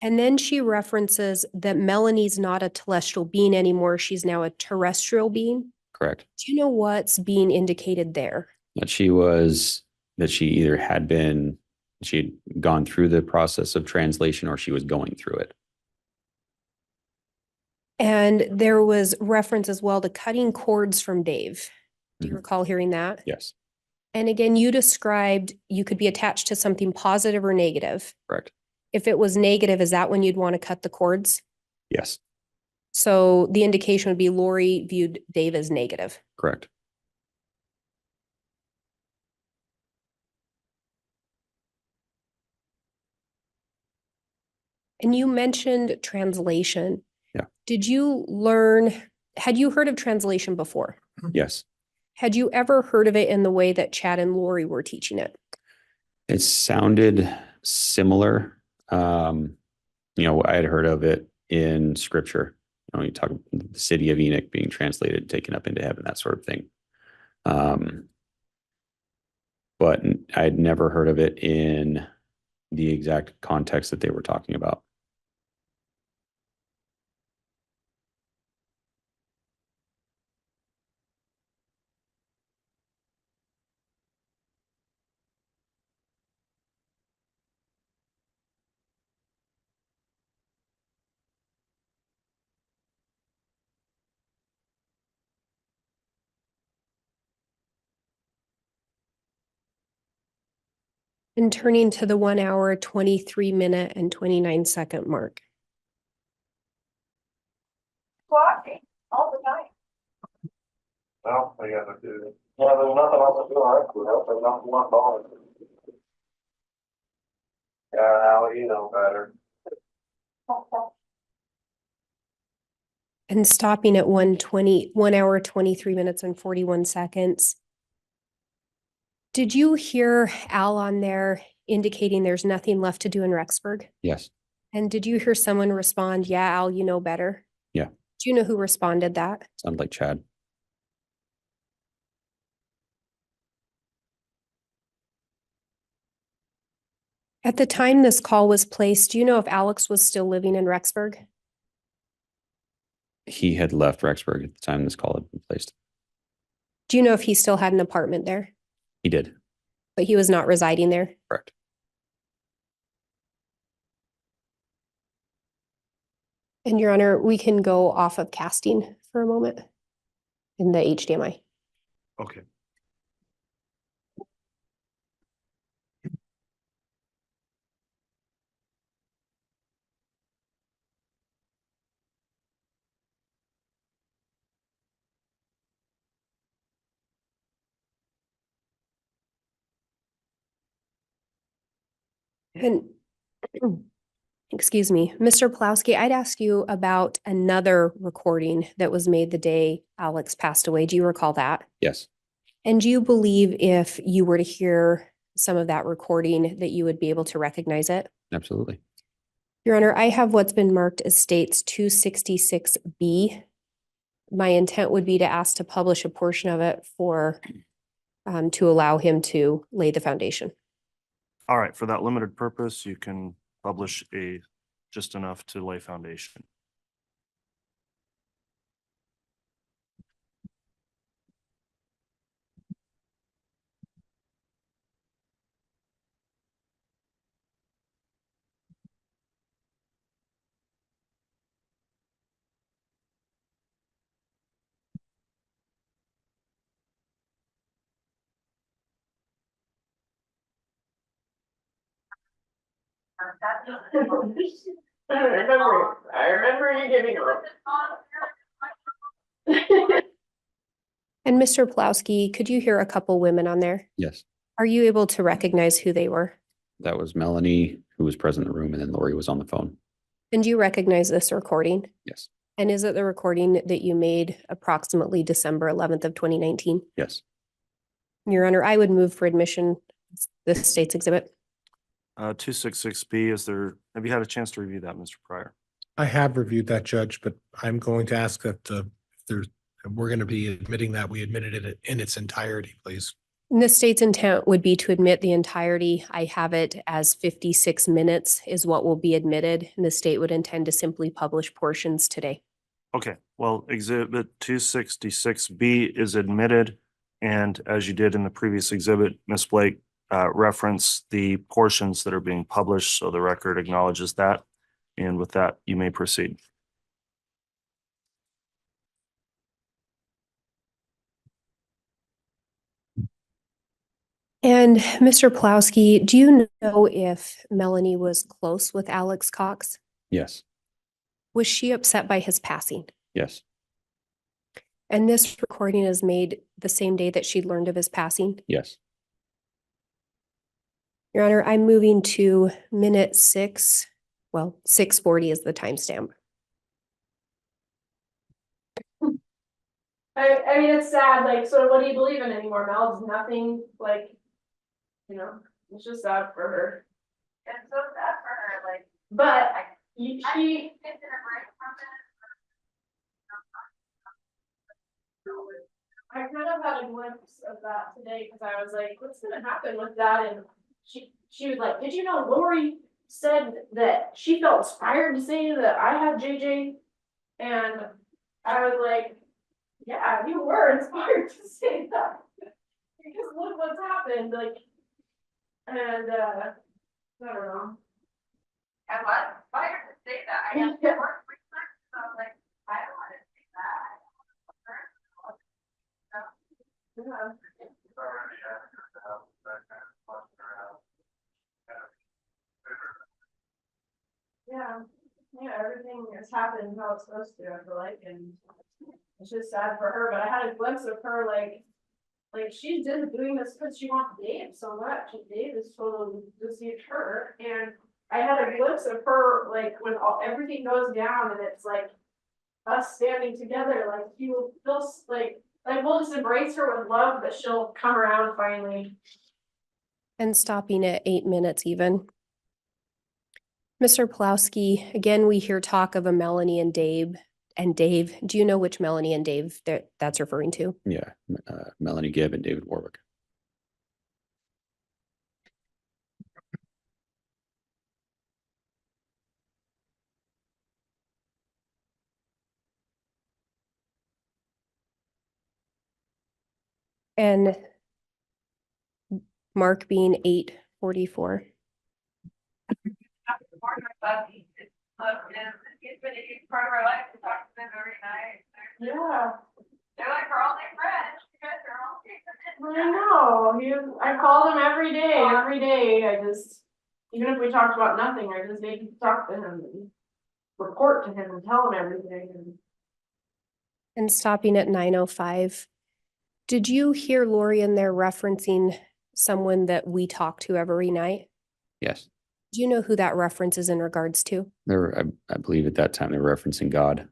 And then she references that Melanie's not a telestial being anymore. She's now a terrestrial being. Correct. Do you know what's being indicated there? That she either she had gone through the process of translation or she was going through it. And there was reference as well to cutting cords from Dave. Do you Mhm. recall hearing that? Yes, And again, you described you could be attached to something positive or negative. correct. If it was negative, is that when you'd want to cut the cords? Yes, So the indication would be Lori viewed Dave as negative. correct. And you mentioned translation. Yeah. Had you heard of translation before? Yes. Had you ever heard of it in the way that Chad and Lori were teaching it? It sounded similar. I had heard of it in scripture. You talk about the city of Enoch being translated, taken up into heaven, that sort of thing. But I had never heard of it in the exact context that they were talking about. And turning to the 1 hour, 23 minute and 29 second mark. Watching all the time. Well, we gotta do. Yeah, there's nothing else to do, I could help, there's nothing left on it. Yeah, Al, you know better. And stopping at 1 hour, 23 minutes and 41 seconds. Did you hear Al on there indicating there's nothing left to do in Rexburg? Yes. And did you hear someone respond, yeah, Al, you know better? Yeah. Do you know who responded that? Sounded like Chad. At the time this call was placed, do you know if Alex was still living in Rexburg? He had left Rexburg at the time this call had been placed. Do you know if he still had an apartment there, He did. but he was not residing there? Correct. And Your Honor, we can go off of casting for a moment in the HDMI. Okay. And excuse me, Mr. Pawlowski, I'd ask you about another recording that was made the day Alex passed away. Do you recall that? Yes. And do you believe if you were to hear some of that recording that you would be able to recognize it? Absolutely. Your Honor, I have what's been marked as states 266B. My intent would be to ask to publish a portion of it to allow him to lay the foundation. All right, for that limited purpose, you can publish just enough to lay foundation. I remember you giving her. And Mr. Pawlowski, could you hear a couple women on there? Yes, Are you able to recognize who they were? that was Melanie, who was present in the room, and then Lori was on the phone. And do you recognize this recording? Yes, And is it the recording that you made approximately December 11th of 2019? yes. Your Honor, I would move for admission, this state's exhibit. 266B, have you had a chance to review that, Mr. Pryor? I have reviewed that, Judge, but I'm going to ask that we're going to be admitting that we admitted it in its entirety, please. And the state's intent would be to admit the entirety. I have it as 56 minutes is what will be admitted, and the state would intend to simply publish portions today. Okay, well, exhibit 266B is admitted. And as you did in the previous exhibit, Ms. Blake referenced the portions that are being published. So the record acknowledges that. And with that, you may proceed. And Mr. Pawlowski, do you know if Melanie was close with Alex Cox? Yes, Was she upset by his passing? yes, And this recording is made the same day that she learned of his passing? yes. Your Honor, I'm moving to minute 6. Well, 6:40 is the timestamp. I mean, it's sad, like, so what do you believe in anymore, Mel? It's nothing, like, it's just sad for her. It's so sad for her, like, But I she, taking a break from it. I kind of had a glimpse of that today, because I was like, what's gonna happen with that? And she was like, did you know Lori said that she felt inspired to say that I had JJ? And I was like, yeah, you were inspired to say that. Because look what's happened, like, and, I don't know. And what, inspired to say that, I have to work research, so I'm like, I don't want to say that. Yeah. Yeah, everything has happened how it's supposed to, I feel like, and it's just sad for her, but I had a glimpse of her, like she's just doing this because she wants Dave so much, and Dave is totally deceived her, and I had a glimpse of her, like, when everything goes down, and it's like us standing together, like, she will feel, like we'll just embrace her with love, but she'll come around finally. And stopping at 8 minutes even. Mr. Pawlowski, again, we hear talk of a Melanie and Dave. And Dave, do you know which Melanie and Dave that's referring to? Yeah, Melanie Gibb and David Warwick. And Mark being 8:44. It's been a huge part of our life to talk to them every night. Yeah. They're like our only friends, you guys are all. I know, I call him every day, I just, even if we talked about nothing, I just need to talk to him and report to him and tell him everything. And stopping at 9:05. Did you hear Lori in there referencing someone that we talk to every night? Yes, Do you know who that reference is in regards to? I believe at that time they were referencing God.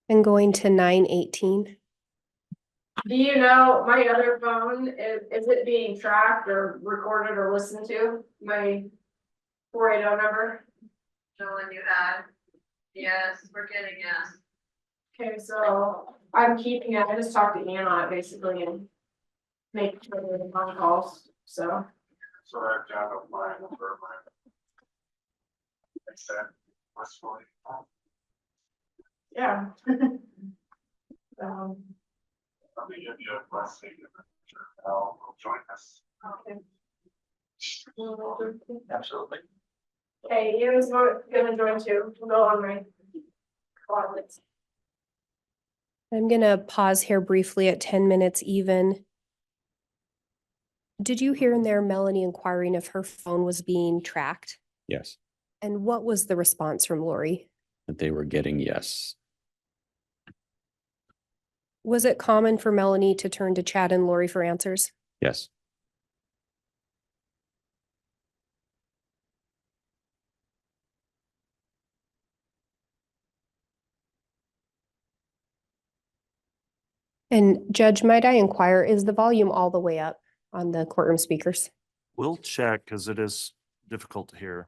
And going to 9:18. Do you know, my other phone, is it being tracked or recorded or listened to, my 480 number? No one knew that. Yes, we're getting yes. Okay, so I'm keeping it, I just talked to Ian on it basically and make sure there are phone calls, so. So that job of mine for my. Like that, Westwood. Yeah. Let me give you a blessing. Al will join us. Okay. Absolutely. Okay, Ian's gonna join too. We'll go on right. I'm gonna pause here briefly at 10 minutes even. Did you hear in there Melanie inquiring if her phone was being tracked? Yes, And what was the response from Lori? that they were getting yes. Was it common for Melanie to turn to Chad and Lori for answers? Yes. And Judge, might I inquire, is the volume all the way up on the courtroom speakers? We'll check because it is difficult to hear.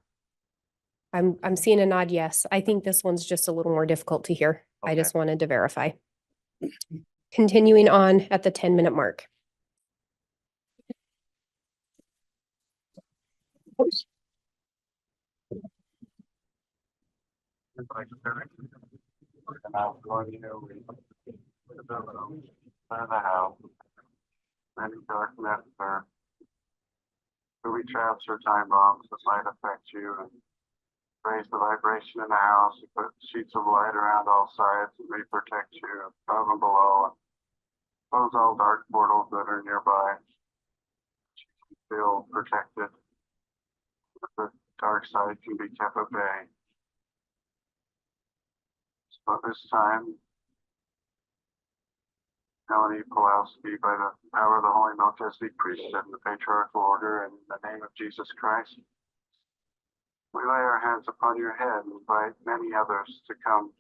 I'm seeing a nod yes. I think this one's just a little more difficult to hear. I Okay. just wanted to verify. Continuing on at the 10-minute mark. And I was going, you know, the house. Many darkness or booby traps or time bombs that might affect you, and raise the vibration in the house. You put sheets of light around all sides and may protect you above and below, and close all dark portals that are nearby. You can feel protected. The dark side can be kept at bay. So this time, Ian Pawlowski, by the power of the Holy Melchizedek priesthood and the patriarchal order, and in the name of Jesus Christ, we lay our hands upon your head and invite many others to come.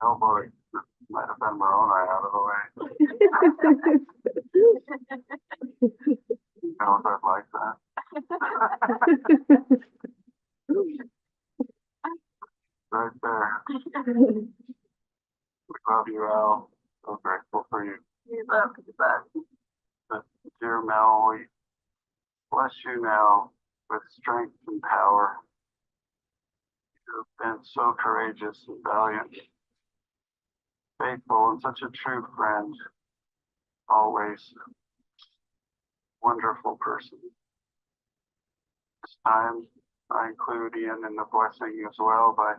Oh boy, might have been Moroni out of the way. You know if I'd like that. Right there. We love you, Al. So grateful for you. We love you back. Dear Mel, we bless you now with strength and power. You've been so courageous and valiant, faithful, and such a true friend. Always wonderful person. This time, I include Ian in the blessing as well by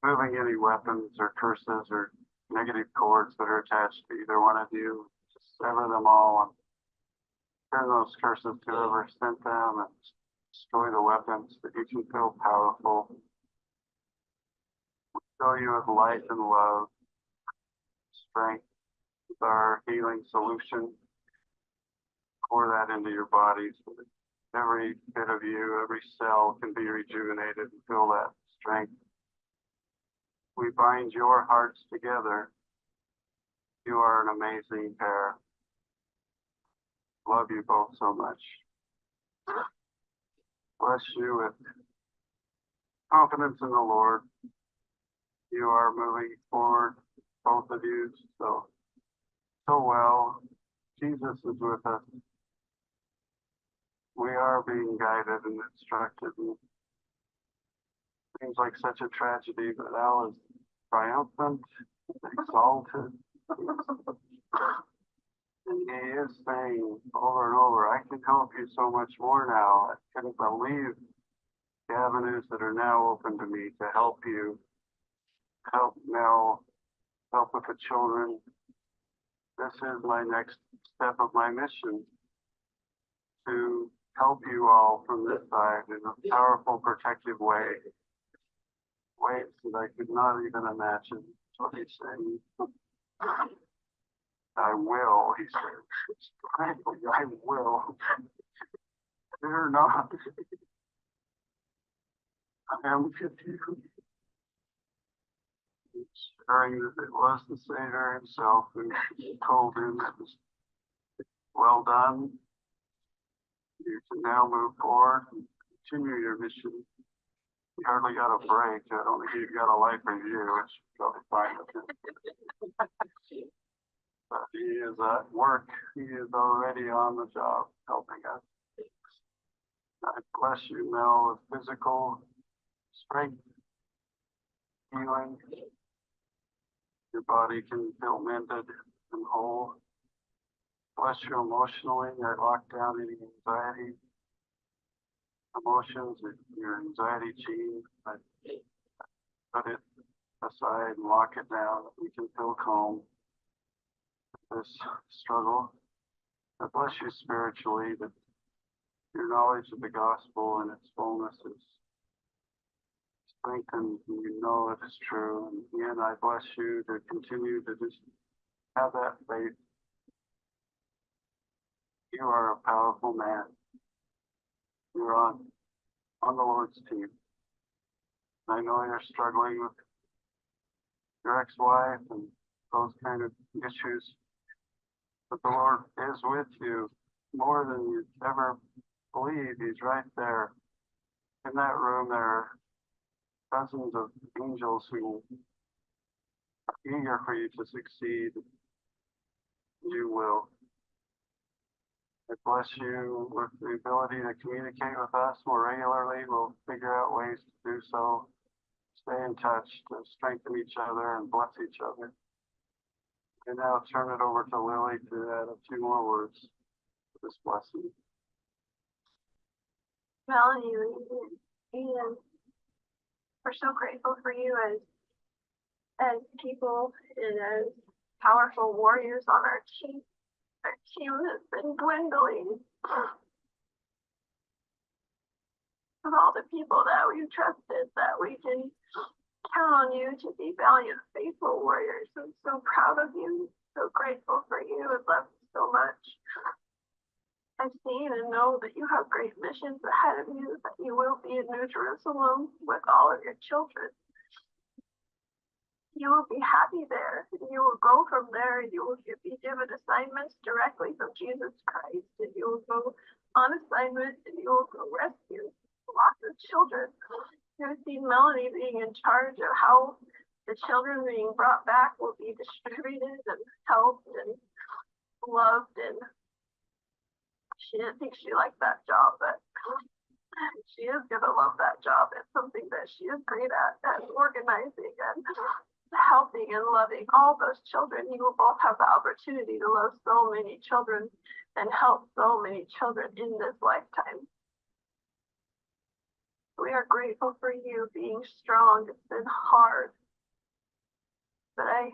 removing any weapons or curses or negative cords that are attached to either one of you. Just sever them all and turn those curses to whoever sent them and destroy the weapons that you can feel powerful. We fill you with light and love, strength with our healing solution. Pour that into your bodies so that every bit of you, every cell can be rejuvenated and feel that strength. We bind your hearts together. You are an amazing pair. Love you both so much. Bless you with confidence in the Lord. You are moving forward, both of you, so well. Jesus is with us. We are being guided and instructed. And seems like such a tragedy, but Al is triumphant, exalted. And he is saying over and over, I can help you so much more now. I couldn't believe the avenues that are now open to me to help you, help Mel, help with the children. This is my next step of my mission, to help you all from this side in a powerful, protective way. Ways that I could not even imagine. So he's saying, I will, he said. Frankly, I will. Fear not. I am with you. Sharing that it was the Savior himself who told him it was well done. You can now move forward and continue your mission. You hardly got a break. I don't think you've got a life review, which is probably fine with him. But he is at work. He is already on the job helping us. I bless you, Mel, with physical strength, healing. Your body can feel mended and whole. Bless you emotionally. I lock down any anxiety, emotions, your anxiety gene. I put it aside and lock it down. We can feel calm with this struggle. I bless you spiritually that your knowledge of the gospel and its fullness is strengthened and you know it is true. And again, I bless you to continue to just have that faith. You are a powerful man. You're on the Lord's team. I know you're struggling with your ex-wife and those kind of issues, but the Lord is with you more than you ever believe. He's right there. In that room, there are dozens of angels who are eager for you to succeed. You will. I bless you with the ability to communicate with us more regularly. We'll figure out ways to do so. Stay in touch to strengthen each other and bless each other. And now turn it over to Lily to add a few more words to this blessing. Melanie, Ian, we're so grateful for you as people and as powerful warriors on our team. Our team has been dwindling of all the people that we've trusted, that we can count on you to be valiant, faithful warriors. I'm so proud of you, so grateful for you, and love you so much. I've seen and know that you have great missions ahead of you, that you will be in New Jerusalem with all of your children. You will be happy there. You will go from there, and you will be given assignments directly from Jesus Christ, and you will go on assignment, and you will go rescue lots of children. You've seen Melanie being in charge of how the children being brought back will be distributed and helped and loved, and she didn't think she liked that job, but she is going to love that job. It's something that she is great at organizing and helping and loving all those children. You will both have the opportunity to love so many children and help so many children in this lifetime. We are grateful for you being strong. It's been hard, but I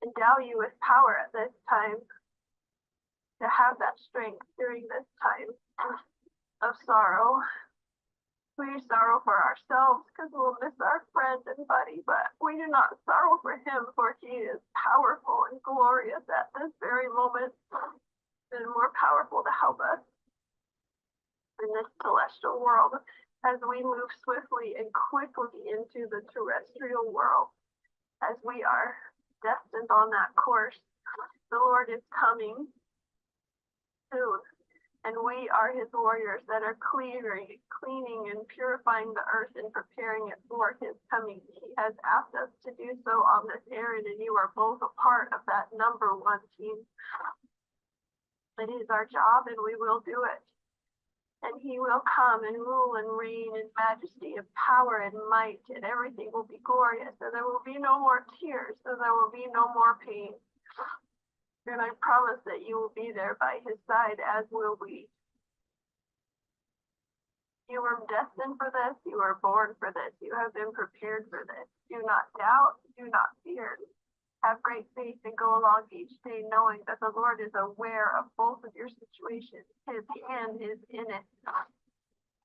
endow you with power at this time to have that strength during this time of sorrow. We sorrow for ourselves because we'll miss our friend and buddy, but we do not sorrow for him, for he is powerful and glorious at this very moment and more powerful to help us in this celestial world as we move swiftly and quickly into the terrestrial world. As we are destined on that course, the Lord is coming soon. And we are his warriors that are cleaning and purifying the earth and preparing it for his coming. He has asked us to do so on this errand, and you are both a part of that number one team. It is our job, and we will do it. And he will come and rule and reign in majesty and power and might, and everything will be glorious. And there will be no more tears, and there will be no more pain. And I promise that you will be there by his side, as will we. You were destined for this. You were born for this. You have been prepared for this. Do not doubt. Do not fear. Have great faith and go along each day knowing that the Lord is aware of both of your situations. His hand is in it.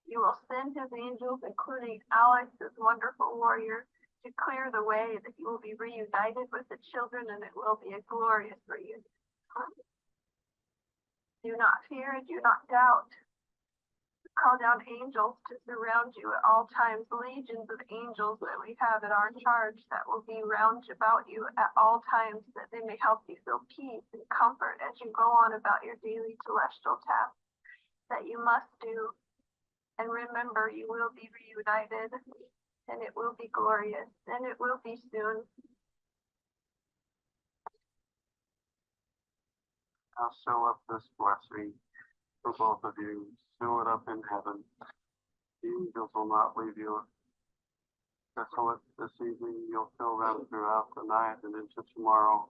You will send his angels, including Alex, this wonderful warrior, to clear the way, that you will be reunited with the children, and it will be a glorious reunion. Do not fear and do not doubt. Call down angels to surround you at all times, legions of angels that we have at our charge that will be round about you at all times, that they may help you feel peace and comfort as you go on about your daily celestial tasks that you must do. And remember, you will be reunited, and it will be glorious, and it will be soon. I'll seal up this blessing for both of you. Seal it up in heaven. The angels will not leave you desolate this evening. You'll feel them throughout the night and into tomorrow.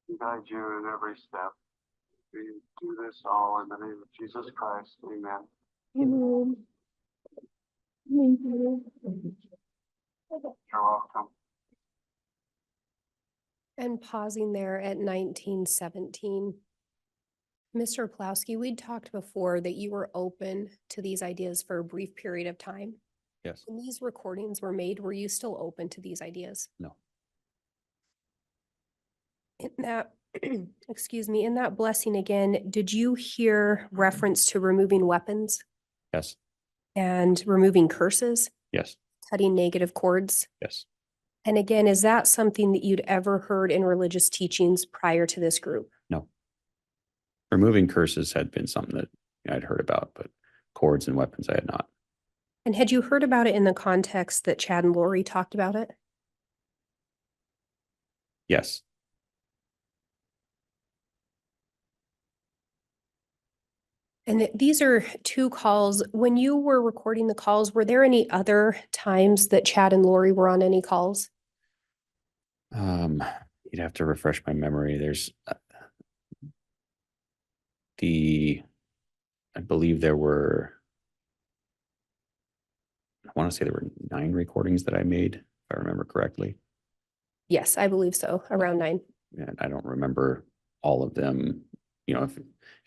And guide you in every step. We do this all in the name of Jesus Christ. Amen. Amen. Thank you. You're welcome. And pausing there at 1917. Mr. Pawlowski, we'd talked before that you were open to these ideas for a brief period of time. Yes. When these recordings were made, were you still open to these ideas? No. In that, excuse me, in that blessing again, did you hear reference to removing weapons Yes. and removing curses, Yes. cutting negative cords? Yes. And again, is that something that you'd ever heard in religious teachings prior to this group? No. Removing curses had been something that I'd heard about, but cords and weapons I had not. And had you heard about it in the context that Chad and Lori talked about it? Yes. And these are two calls. When you were recording the calls, were there any other times that Chad and Lori were on any calls? You'd have to refresh my memory. There's I believe there were, I want to say there were 9 recordings that I made, if I remember correctly. Yes, I believe so, around 9. And I don't remember all of them. You know, if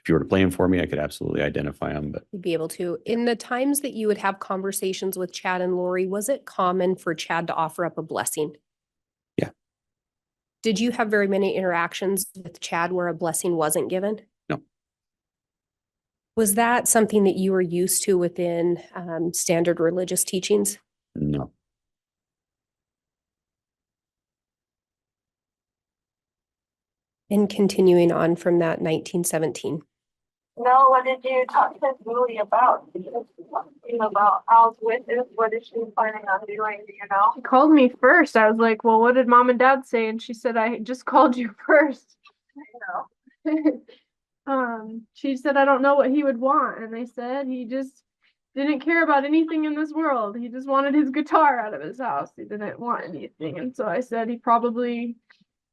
you were to play them for me, I could absolutely identify them, but You'd be able to. In the times that you would have conversations with Chad and Lori, was it common for Chad to offer up a blessing? Yeah. Did you have very many interactions with Chad where a blessing wasn't given? No. Was that something that you were used to within standard religious teachings? no. And continuing on from that 1917. No, what did you talk to Julie about? About Al's witness, what is she planning on doing, do you know? She called me first. I was like, well, what did mom and dad say? And she said, I just called you first. I know. She said, I don't know what he would want. And they said he just didn't care about anything in this world. He just wanted his guitar out of his house. He didn't want anything. And so I said he probably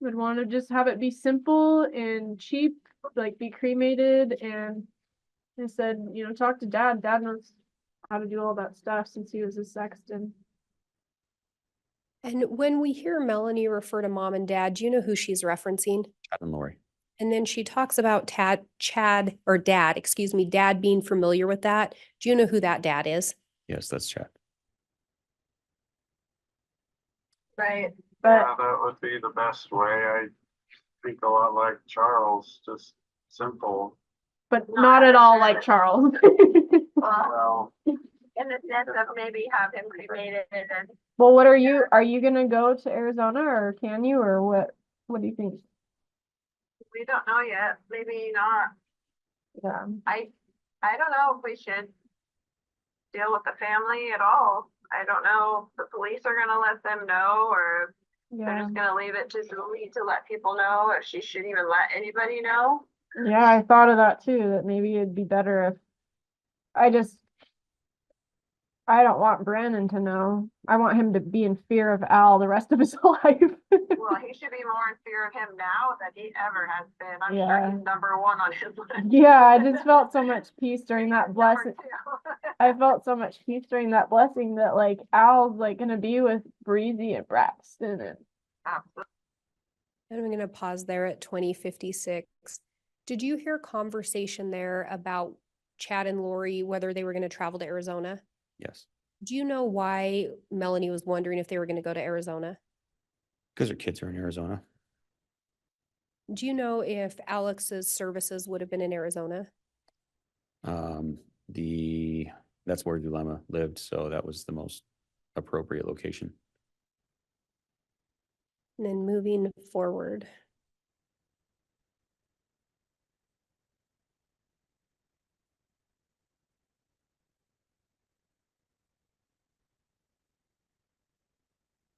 would want to just have it be simple and cheap, like be cremated. And I said, talk to dad. Dad knows how to do all that stuff since he was a sexton. And when we hear Melanie refer to mom and dad, do you know who she's referencing? Chad and Lori. And then she talks about Chad or dad, excuse me, dad being familiar with that. Do you know who that dad is? Yes, that's Chad. Right. But Yeah, that would be the best way. I think a lot like Charles, just simple. but not at all like Charles. Well, Well, in the sense of maybe have him cremated and Well, what are you gonna go to Arizona or can you, or what do you think? we don't know yet, maybe not. Yeah. I don't know if we should deal with the family at all. I don't know if the police are gonna let them know or if they're Yeah. just gonna leave it to Julie to let people know, if she should even let anybody know. Yeah, I thought of that too, that maybe it'd be better if I don't want Brandon to know. I want him to be in fear of Al the rest of his life. Well, he should be more in fear of him now than he ever has been. I'm sure Yeah. he's number 1 on his list. Yeah, I just felt so much peace during that Number blessing. 2. I felt so much peace during that blessing that like Al's like gonna be with Breezy and Braxton and Absolutely. And I'm going to pause there at 2056. Did you hear conversation there about Chad and Lori, whether they were going to travel to Arizona? Yes. Do you know why Melanie was wondering if they were going to go to Arizona? Because their kids are in Arizona. Do you know if Alex's services would have been in Arizona? That's where Dilemma lived, so that was the most appropriate location. And then moving forward.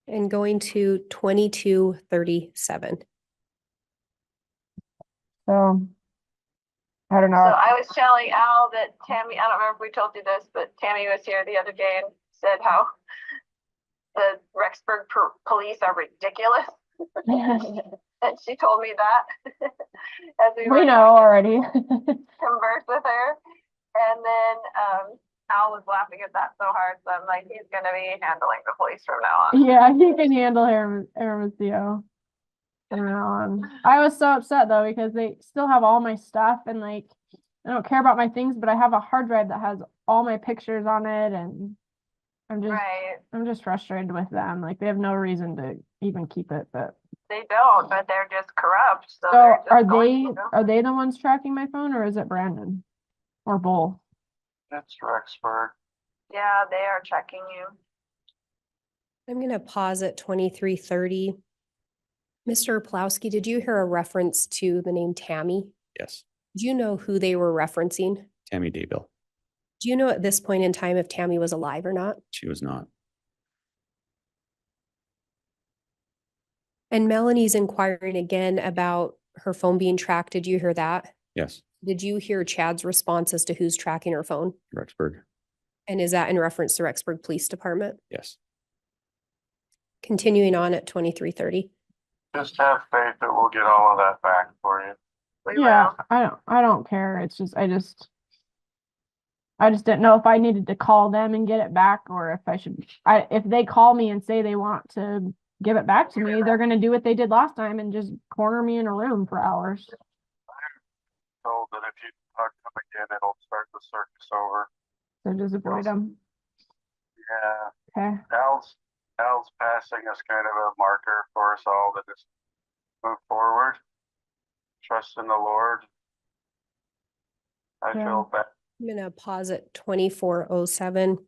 And going to 2237. so I don't So know. I was telling Al that Tammy, I don't remember if we told you this, but Tammy was here the other day and said how the Rexburg police are ridiculous. And she told me that as we We were know trying to already. converse with her. And then Al was laughing at that so hard, so I'm like, he's gonna be handling the police from now on. Yeah, he can handle Hermosillo from now on. I was so upset though because they still have all my stuff and like I don't care about my things, but I have a hard drive that has all my pictures on it, and Right. I'm just frustrated with them. Like they have no reason to even keep it, but They don't, but they're just corrupt, so so they're just are going to. are they the ones tracking my phone or is it Brandon? Or both? It's Rexburg. Yeah, they are checking you. I'm gonna pause at 23:30. Mr. Pawlowski, did you hear a reference to the name Tammy? Yes, Do you know who they were referencing? Tammy Daybell. Do you know at this point in time if Tammy was alive or not? She was not. And Melanie's inquiring again about her phone being tracked. Did you hear that? Yes, Did you hear Chad's response as to who's tracking her phone? Rexburg. And is that in reference to Rexburg Police Department? Yes. Continuing on at 23:30. Just have faith that we'll get all of that back for you. We Yeah, will. I don't care. It's just I just didn't know if I needed to call them and get it back or if I should if they call me and say they want to give it back to me, they're gonna do what they did last time and just corner me in a room for hours. Told that if you talk to them again, it'll start the circus over. So just avoid them. Yeah, Okay. Al's passing is kind of a marker for us all to just move forward. Trust in the Lord. I Yeah. feel bad. I'm gonna pause at 24:07.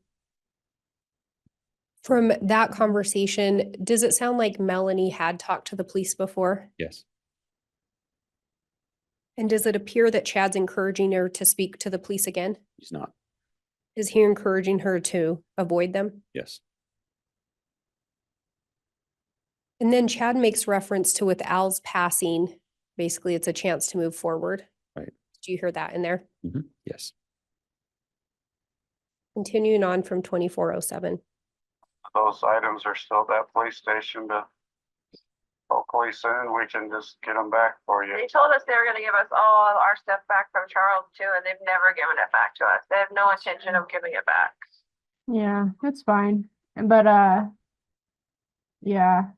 From that conversation, does it sound like Melanie had talked to the police before? Yes. And does it appear that Chad's encouraging her to speak to the police again? He's not. Is he encouraging her to avoid them? Yes. And then Chad makes reference to with Al's passing, basically it's a chance to move forward. Right. Do you hear that in there? Yes. Continuing on from 24:07. Those items are still at that police station to hopefully soon we can just get them back for you. They told us they were gonna give us all of our stuff back from Charles too, and they've never given it back to us. They have no intention of giving it back. Yeah, that's fine. But yeah,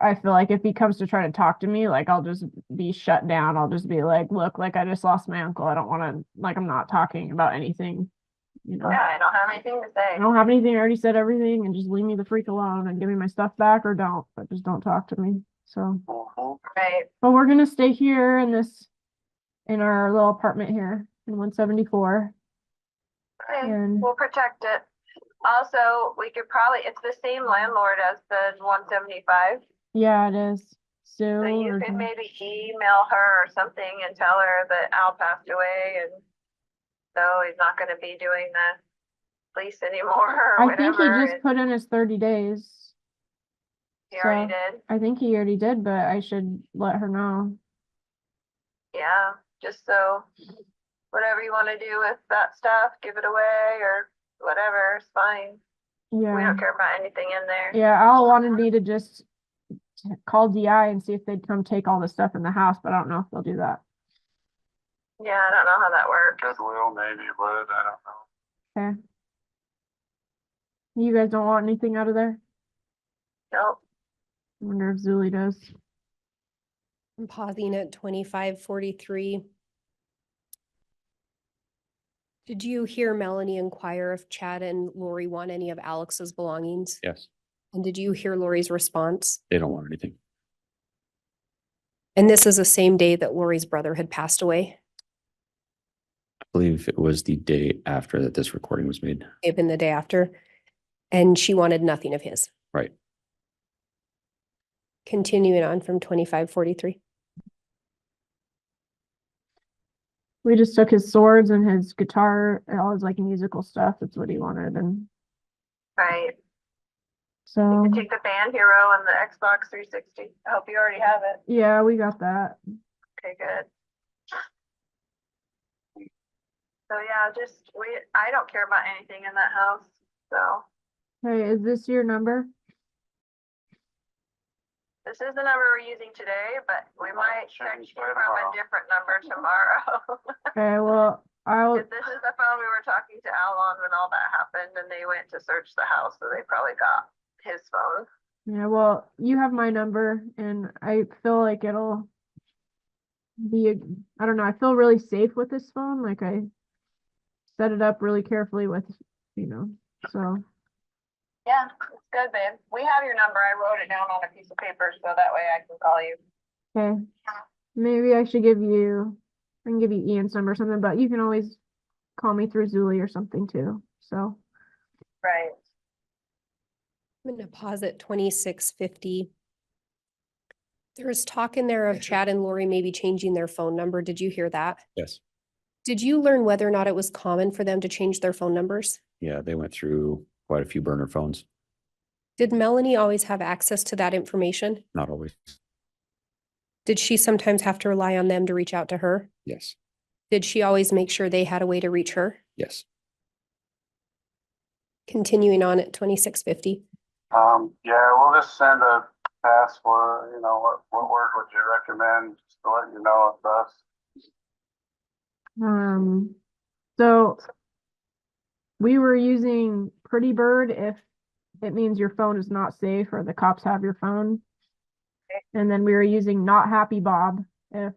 I feel like if he comes to try to talk to me, like I'll just be shut down. I'll just be like, look, like I just lost my uncle. I don't want to, like I'm not talking about anything, you know. Yeah, I don't have anything to I say. don't have anything. I already said everything and just leave me the freak alone and give me my stuff back or don't, but just don't talk to me. So, Right. but we're gonna stay here in our little apartment here in 174. Okay, And we'll protect it. Also, we could probably, it's the same landlord as the 175. yeah, it is. So you or could maybe email her or something and tell her that Al passed away and so he's not gonna be doing the police anymore or I think he whatever. just put in his 30 days. He already so- did. I think he already did, but I should let her know. Yeah, just so whatever you wanna do with that stuff, give it away or whatever, it's fine. We Yeah. don't care about anything in there. Yeah, Al wanted me to just call DI and see if they'd come take all the stuff in the house, but I don't know if they'll do that. Yeah, I don't know how that works. Goodwill maybe would, I don't know. Okay. You guys don't want anything out of there? Nope. I wonder if Zuli does. I'm pausing at 25:43. Did you hear Melanie inquire if Chad and Lori want any of Alex's belongings? Yes. And did you hear Lori's response? They don't want anything. And this is the same day that Lori's brother had passed away. I believe it was the day after that this recording was made. It been the day after. And she wanted nothing of his. Right. Continuing on from 25:43. We just took his swords and his guitar and all his like musical stuff. That's what he wanted. And Right. so, You take the Band Hero and the Xbox 360. I hope you already have it. yeah, we got that. Okay, good. So yeah, I don't care about anything in that house, so. Hey, is this your number? This is the number we're using today, but we might text you by from a tomorrow. different number tomorrow. Okay, well, I'll, 'Cause this is the phone we were talking to Al on when all that happened, and they went to search the house, so they probably got his phone. yeah, well, you have my number and I feel like it'll be, I don't know, I feel really safe with this phone. Like I set it up really carefully with, so. Yeah, it's good, babe. We have your number. I wrote it down on a piece of paper, so that way I can call you. Okay, maybe I should I can give you Ian's number or something, but you can always call me through Zuli or something too, so. Right. I'm gonna pause at 2650. There's talk in there of Chad and Lori maybe changing their phone number. Did you hear that? Yes. Did you learn whether or not it was common for them to change their phone numbers? Yeah, they went through quite a few burner phones. Did Melanie always have access to that information? Not always. Did she sometimes have to rely on them to reach out to her? Yes. Did she always make sure they had a way to reach her? Yes. Continuing on at 2650. Yeah, we'll just send a password, what word would you recommend, just to let you know it's us? So we were using Pretty Bird if it means your phone is not safe or the cops have your phone. And then we were using Not Happy Bob if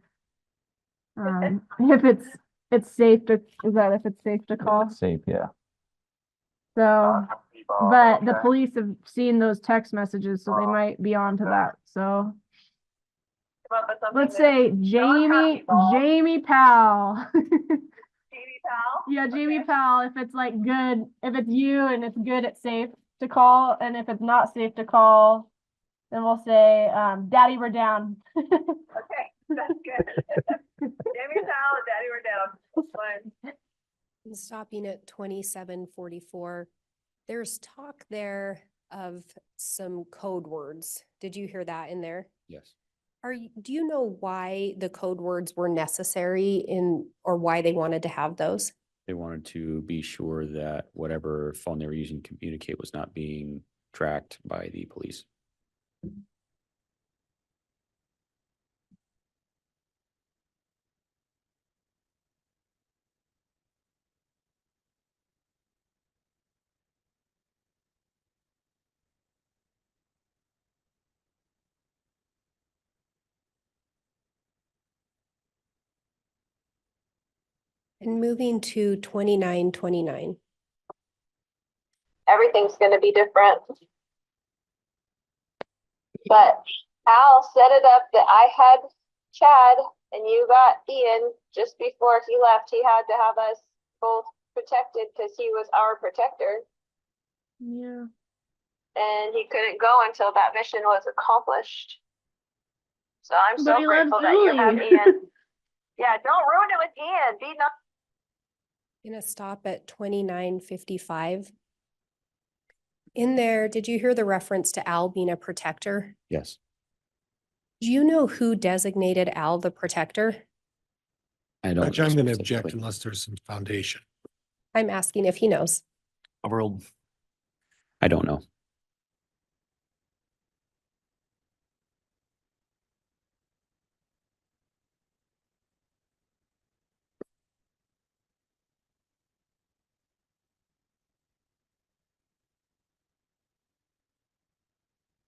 it's safe to, if it's safe to call? Safe, yeah. So, but the Okay. police have seen those text messages, so they might be on to that, so. Come up with something Let's that- say Happy Bob. Jamie Powell. Jamie Powell? Yeah, Jamie Okay. Powell, if it's like good, if it's you and it's good, it's safe to call, and if it's not safe to call, then we'll say, Daddy, we're down. Okay, that's good. Jamie Powell and Daddy were down. That's fine. And stopping at 2744. There's talk there of some code words. Did you hear that in there? Yes. Do you know why the code words were necessary or why they wanted to have those? They wanted to be sure that whatever phone they were using to communicate was not being tracked by the police. And moving to 2929. Everything's gonna be different. But Al set it up that I had Chad and you got Ian just before he left. He had to have us both protected because he was our protector. Yeah. And he couldn't go until that mission was accomplished. So I'm But so he loves grateful that you have Julie. Ian. Yeah, don't ruin it with Ian. Be nice. Gonna stop at 2955. In there, did you hear the reference to Al being a protector? Yes. Do you know who designated Al the protector? I don't. Judge, know I'm going to specifically. object unless there's some foundation. I'm asking if he knows. Overruled. I don't know.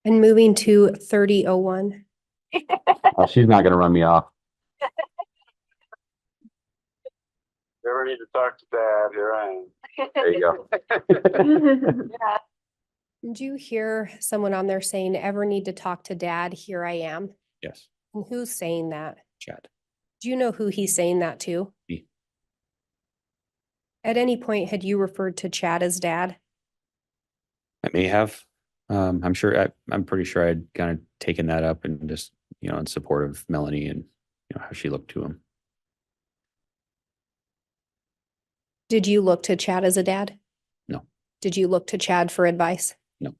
And moving to 3001. She's not going to run me off. You ever need to talk to Dad, here I am. There you go. Yeah. Did you hear someone on there saying, ever need to talk to Dad? Here I am. Yes. And who's saying that? Chad. Do you know who he's saying that to? Me. At any point, had you referred to Chad as dad? I may have. I'm sure. I'm pretty sure I'd kind of taken that up and just, in support of Melanie and how she looked to him. Did you look to Chad as a dad? No. Did you look to Chad for advice? No.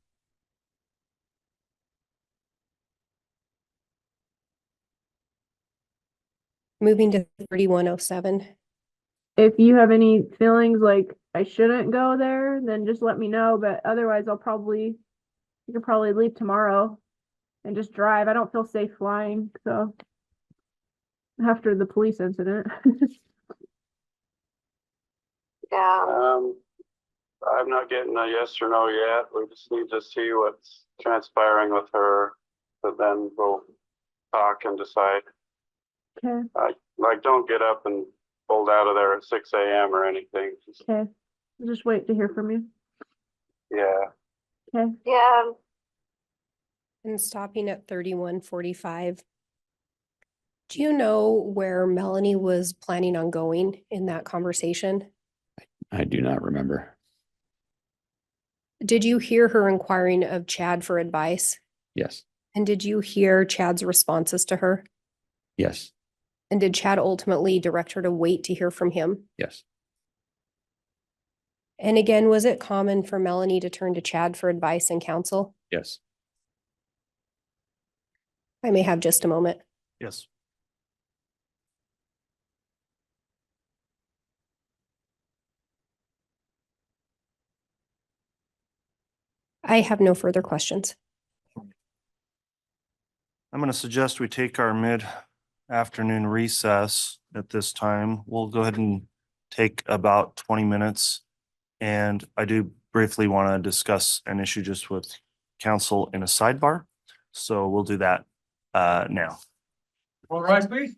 Moving to 3107. If you have any feelings like I shouldn't go there, then just let me know, but otherwise you could probably leave tomorrow and just drive. I don't feel safe flying, so after the police incident. Yeah. I'm not getting a yes or no yet. We just need to see what's transpiring with her, but then we'll talk and decide. Okay, Like, don't get up and pulled out of there at 6 a.m. or anything. okay. I'll just wait to hear from you. Yeah. Okay. Yeah. And stopping at 31:45. Do you know where Melanie was planning on going in that conversation? I do not remember. Did you hear her inquiring of Chad for advice? Yes, And did you hear Chad's responses to her? yes, And did Chad ultimately direct her to wait to hear from him? yes. And again, was it common for Melanie to turn to Chad for advice and counsel? Yes. I may have just a moment. Yes. I have no further questions. I'm going to suggest we take our mid-afternoon recess at this time. We'll go ahead and take about 20 minutes. And I do briefly want to discuss an issue just with council in a sidebar. So we'll do that now. All right, please.